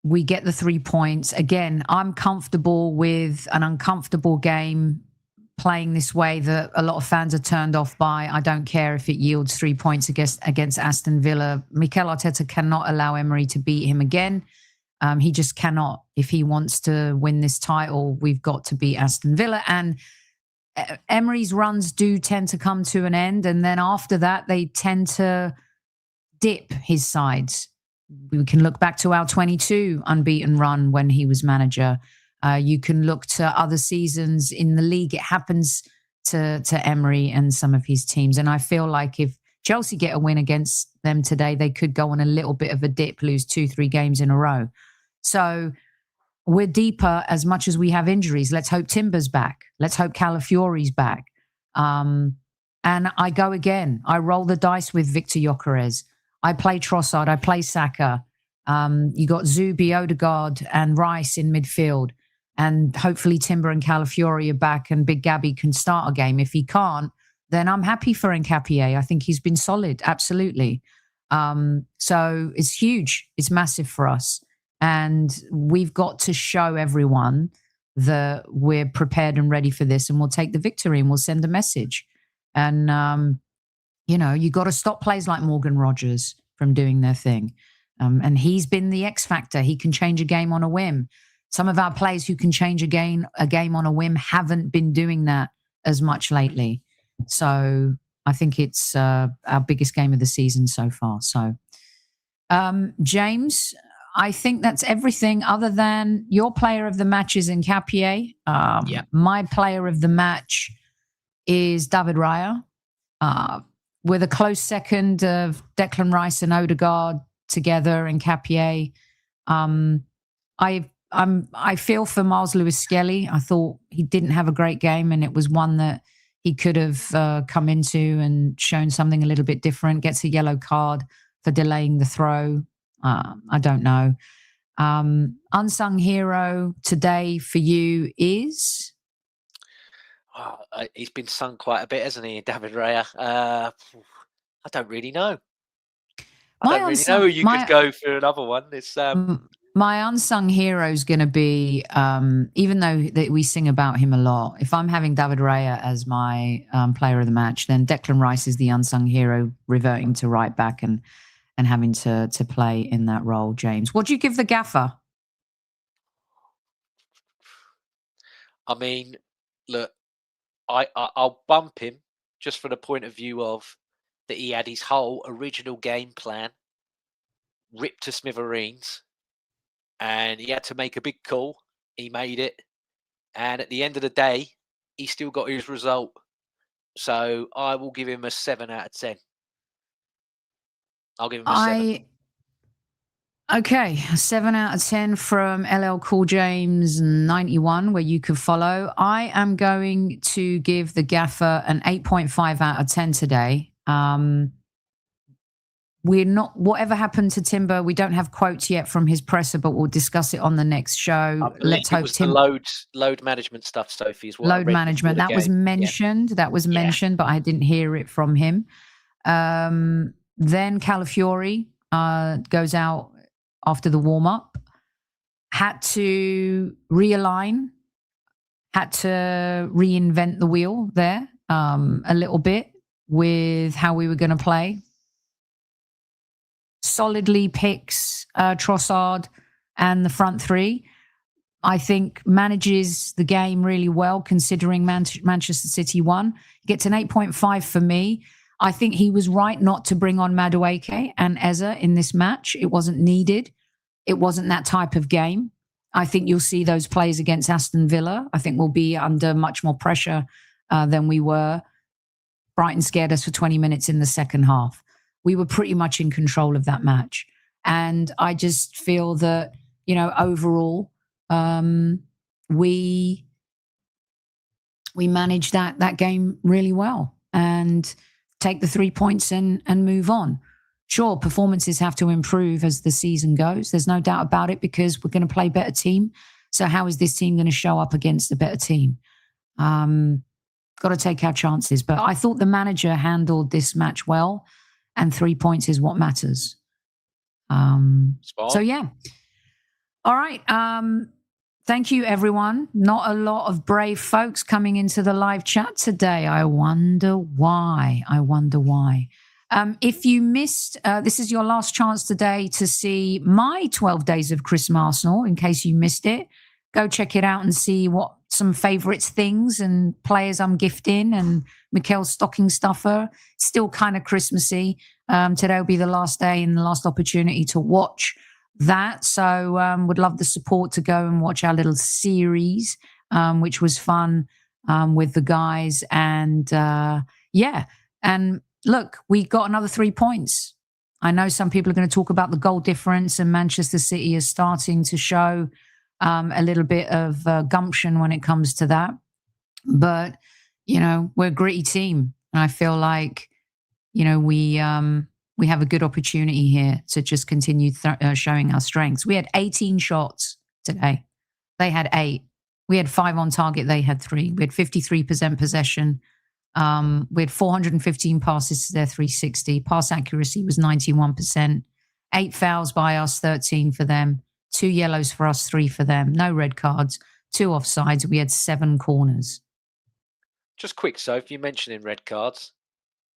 we get the 3 points. Again, I'm comfortable with an uncomfortable game playing this way that a lot of fans are turned off by. I don't care if it yields 3 points against Aston Villa. Mikel Arteta cannot allow Emery to beat him again. He just cannot. If he wants to win this title, we've got to beat Aston Villa. And Emery's runs do tend to come to an end. And then after that, they tend to dip his sides. We can look back to our 22 unbeaten run when he was manager. You can look to other seasons in the league. It happens to Emery and some of his teams. And I feel like if Chelsea get a win against them today, they could go on a little bit of a dip, lose 2-3 games in a row. So we're deeper as much as we have injuries. Let's hope Timber's back. Let's hope Calafiori's back. And I go again. I roll the dice with Victor Gyökeres. I play Trossard. I play Saka. You got Zubi, Odegaard, and Rice in midfield. And hopefully Timber and Calafiori are back and Big Gabby can start a game. If he can't, then I'm happy for Nketiah. I think he's been solid, absolutely. So it's huge. It's massive for us. And we've got to show everyone that we're prepared and ready for this, and we'll take the victory and we'll send a message. And, you got to stop players like Morgan Rogers from doing their thing. And he's been the X factor. He can change a game on a whim. Some of our players who can change a game on a whim haven't been doing that as much lately. So I think it's our biggest game of the season so far. So, James, I think that's everything other than your player of the match is Nketiah. My player of the match is David Raya, with a close second of Declan Rice and Odegaard together and Nketiah. I feel for Miles Lewis-Skelly. I thought he didn't have a great game, and it was one that he could have come into and shown something a little bit different. Gets a yellow card for delaying the throw. I don't know. Unsung hero today for you is? He's been sung quite a bit, hasn't he, David Raya? I don't really know. I don't really know who you could go for another one. It's my unsung hero is going to be, even though we sing about him a lot, if I'm having David Raya as my player of the match, then Declan Rice is the unsung hero, reverting to right back and having to play in that role. James, what do you give the gaffer? I mean, look, I'll bump him just from the point of view of that he had his whole original game plan ripped to smithereens, and he had to make a big call. He made it, and at the end of the day, he still got his result. So I will give him a 7 out of 10. I'll give him a 7. Okay, 7 out of 10 from LL Cool James 91, where you can follow. I am going to give the gaffer an 8.5 out of 10 today. We're not, whatever happened to Timber, we don't have quotes yet from his presser, but we'll discuss it on the next show. Let's hope Timber. Load management stuff, Sophie, is what load management. That was mentioned. Yeah. That was mentioned, but I didn't hear it from him. Then Calafiori goes out after the warm-up, had to realign, had to reinvent the wheel there a little bit with how we were going to play. Solidly picks Trossard and the front three, I think manages the game really well, considering Manchester City won. Gets an 8.5 for me. I think he was right not to bring on Madueke and Eza in this match. It wasn't needed. It wasn't that type of game. I think you'll see those plays against Aston Villa. I think we'll be under much more pressure than we were. Brighton scared us for 20 minutes in the second half. We were pretty much in control of that match. And I just feel that, overall, we managed that game really well and take the 3 points and move on. Sure, performances have to improve as the season goes. There's no doubt about it, because we're going to play better team. So how is this team going to show up against a better team? Got to take our chances. But I thought the manager handled this match well, and 3 points is what matters. So, yeah. All right. Thank you, everyone. Not a lot of brave folks coming into the live chat today. I wonder why. If you missed, this is your last chance today to see my 12 Days of Christmas Arsenal, in case you missed it. Go check it out and see what some favourites things and players I'm gifting, and Mikel's stocking stuffer. Still kind of Christmassy. Today will be the last day and the last opportunity to watch that. So would love the support to go and watch our little series, which was fun with the guys. And and look, we got another 3 points. I know some people are going to talk about the goal difference, and Manchester City is starting to show a little bit of gumption when it comes to that. But, we're a gritty team. And I feel like, we have a good opportunity here to just continue showing our strengths. We had 18 shots today. They had 8. We had 5 on target. They had 3. We had 53% possession. We had 415 passes to their 360. Pass accuracy was 91%. 8 fouls by us, 13 for them. 2 yellows for us, 3 for them. No red cards, 2 offsides. We had 7 corners. Just quick, Soph, you mentioning red cards.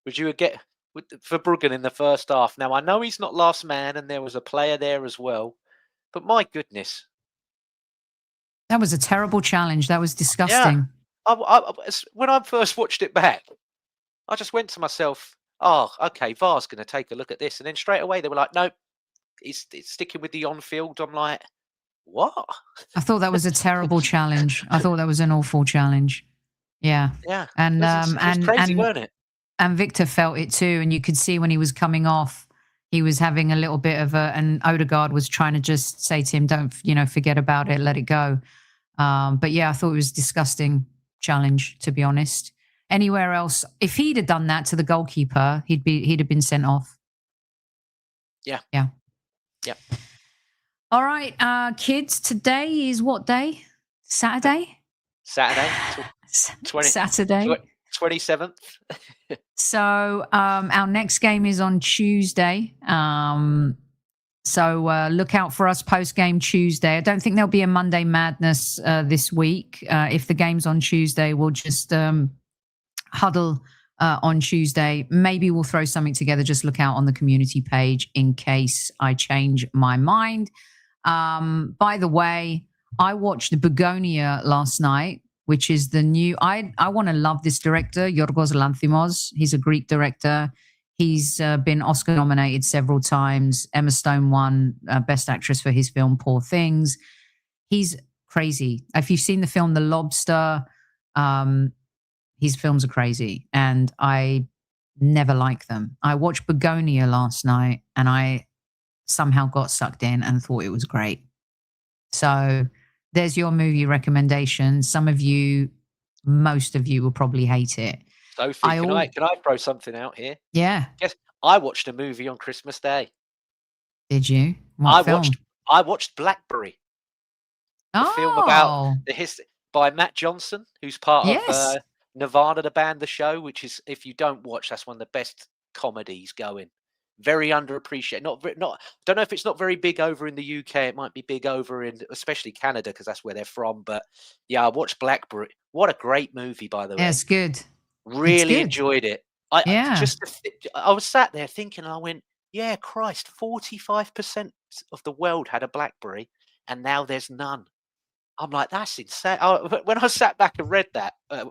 Would you get for Bruggen in the first half? Now, I know he's not last man, and there was a player there as well, but my goodness. That was a terrible challenge. That was disgusting. Yeah. When I first watched it back, I just went to myself, oh, okay, VAR's going to take a look at this. And then straight away they were like, nope, it's sticking with the on-field. I'm like, what? I thought that was a terrible challenge. I thought that was an awful challenge. Yeah. Yeah. And it was crazy, weren't it? And Victor felt it too. And you could see when he was coming off, he was having a little bit of and Odegaard was trying to just say to him, don't, forget about it, let it go. But yeah, I thought it was a disgusting challenge, to be honest. Anywhere else, if he'd have done that to the goalkeeper, he'd have been sent off. Yeah. All right, kids, today is what day? Saturday. Saturday. 27th. So our next game is on Tuesday. So look out for us post-game Tuesday. I don't think there'll be a Monday Madness this week. If the game's on Tuesday, we'll just huddle on Tuesday. Maybe we'll throw something together. Just look out on the community page in case I change my mind. By the way, I watched Begonia last night, which is the new... I want to love this director, Yorgos Lanthimos. He's a Greek director. He's been Oscar nominated several times. Emma Stone won Best Actress for his film Poor Things. He's crazy. If you've seen the film The Lobster, his films are crazy, and I never like them. I watched Begonia last night, and I somehow got sucked in and thought it was great. So there's your movie recommendation. Most of you will probably hate it. Sophie, can I throw something out here? Yeah. Yes, I watched a movie on Christmas Day. Did you? What film? I watched Blackberry. The film about the history by Matt Johnson, who's part of Nirvana, the band, The Show, which is, if you don't watch, that's one of the best comedies going. Very underappreciated. Don't know if it's not very big over in the UK. It might be big over in, especially Canada, because that's where they're from. But yeah, I watched Blackberry. What a great movie, by the way. Yeah, it's good. Really enjoyed it. I was sat there thinking, I went, yeah, Christ, 45% of the world had a BlackBerry. and now there's none. I'm like, that's insane. When I sat back and read that, I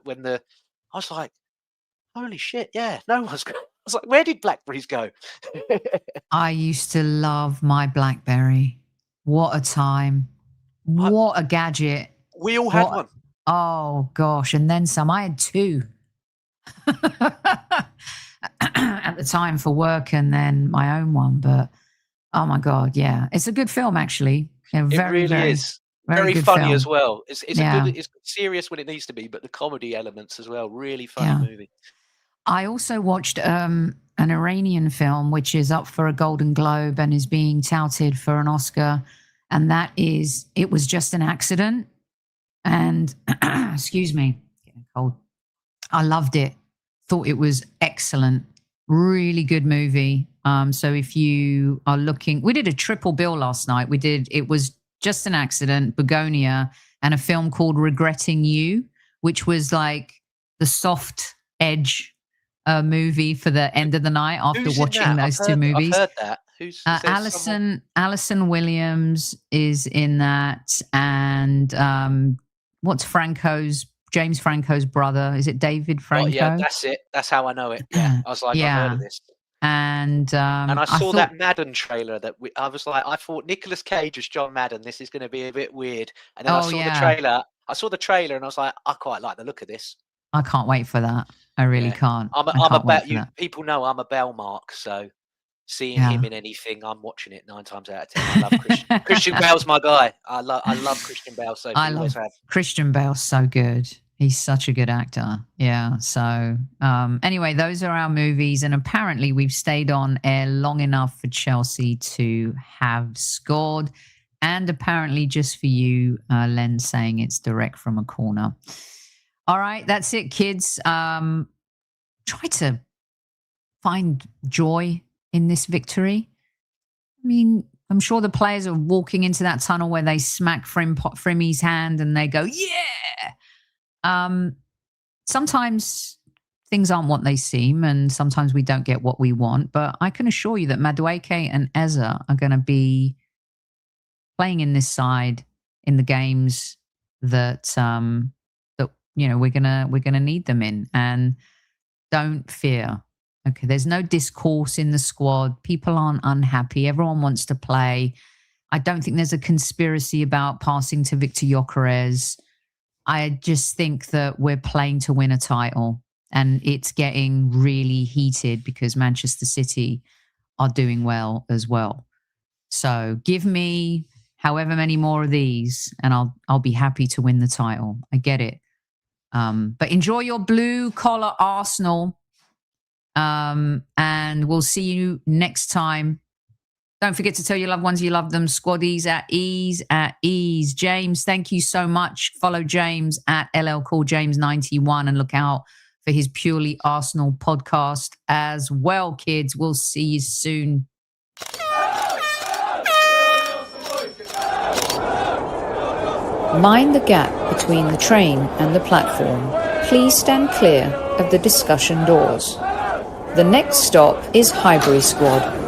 was like, holy shit, yeah, no one's going. I was like, where did Blackberries go? I used to love my BlackBerry. What a time. What a gadget. We all had one. Oh, gosh. And then some. I had two at the time for work and then my own one. But, oh, my God, yeah. It's a good film, actually. Yeah, it really is. Very funny film as well. It's it's serious when it needs to be, but the comedy elements as well. Really funny movie. I also watched an Iranian film, which is up for a Golden Globe and is being touted for an Oscar. And that is It Was Just an Accident. And, excuse me, getting cold. I loved it. Thought it was excellent. Really good movie. So if you are looking, we did a triple bill last night. It Was Just an Accident, Begonia, and a film called Regretting You, which was like the soft edge movie for the end of the night after watching those two movies. I've heard that. Who's Alison Williams is in that, and what's James Franco's brother? Is it David Franco? Yeah, that's it. That's how I know it. Yeah, I was like, I've heard of this. And I saw that Madden trailer I was like, I thought Nicolas Cage was John Madden. This is going to be a bit weird. And then I saw the trailer and I was like, I quite like the look of this. I can't wait for that. I really can't. People know I'm a Bell mark, so seeing him in anything, I'm watching it 9 times out of 10. I love Christian. Christian Bale's my guy. I love Christian Bale. So I love Christian Bale. So good. He's such a good actor. Yeah. So anyway, those are our movies, and apparently we've stayed on air long enough for Chelsea to have scored, and apparently just for you, Len saying it's direct from a corner. All right, that's it, kids. Try to find joy in this victory. I mean, I'm sure the players are walking into that tunnel where they smack Frimmy's hand and they go, yeah. Sometimes things aren't what they seem, and sometimes we don't get what we want. But I can assure you that Madueke and Eze are going to be playing in this side in the games that we're gonna need them in. And don't fear. Okay, there's no discourse in the squad. People aren't unhappy. Everyone wants to play. I don't think there's a conspiracy about passing to Victor Gyökeres. I just think that we're playing to win a title, and it's getting really heated because Manchester City are doing well as well. So give me however many more of these and I'll be happy to win the title. I get it. But enjoy your blue collar Arsenal. And we'll see you next time. Don't forget to tell your loved ones you love them. Squaddies at ease. James, thank you so much. Follow James at LLCallJames91 and look out for his Purely Arsenal podcast as well, kids. We'll see you soon. Mind the gap between the train and the platform. Please stand clear of the discussion doors. The next stop is Highbury Squad.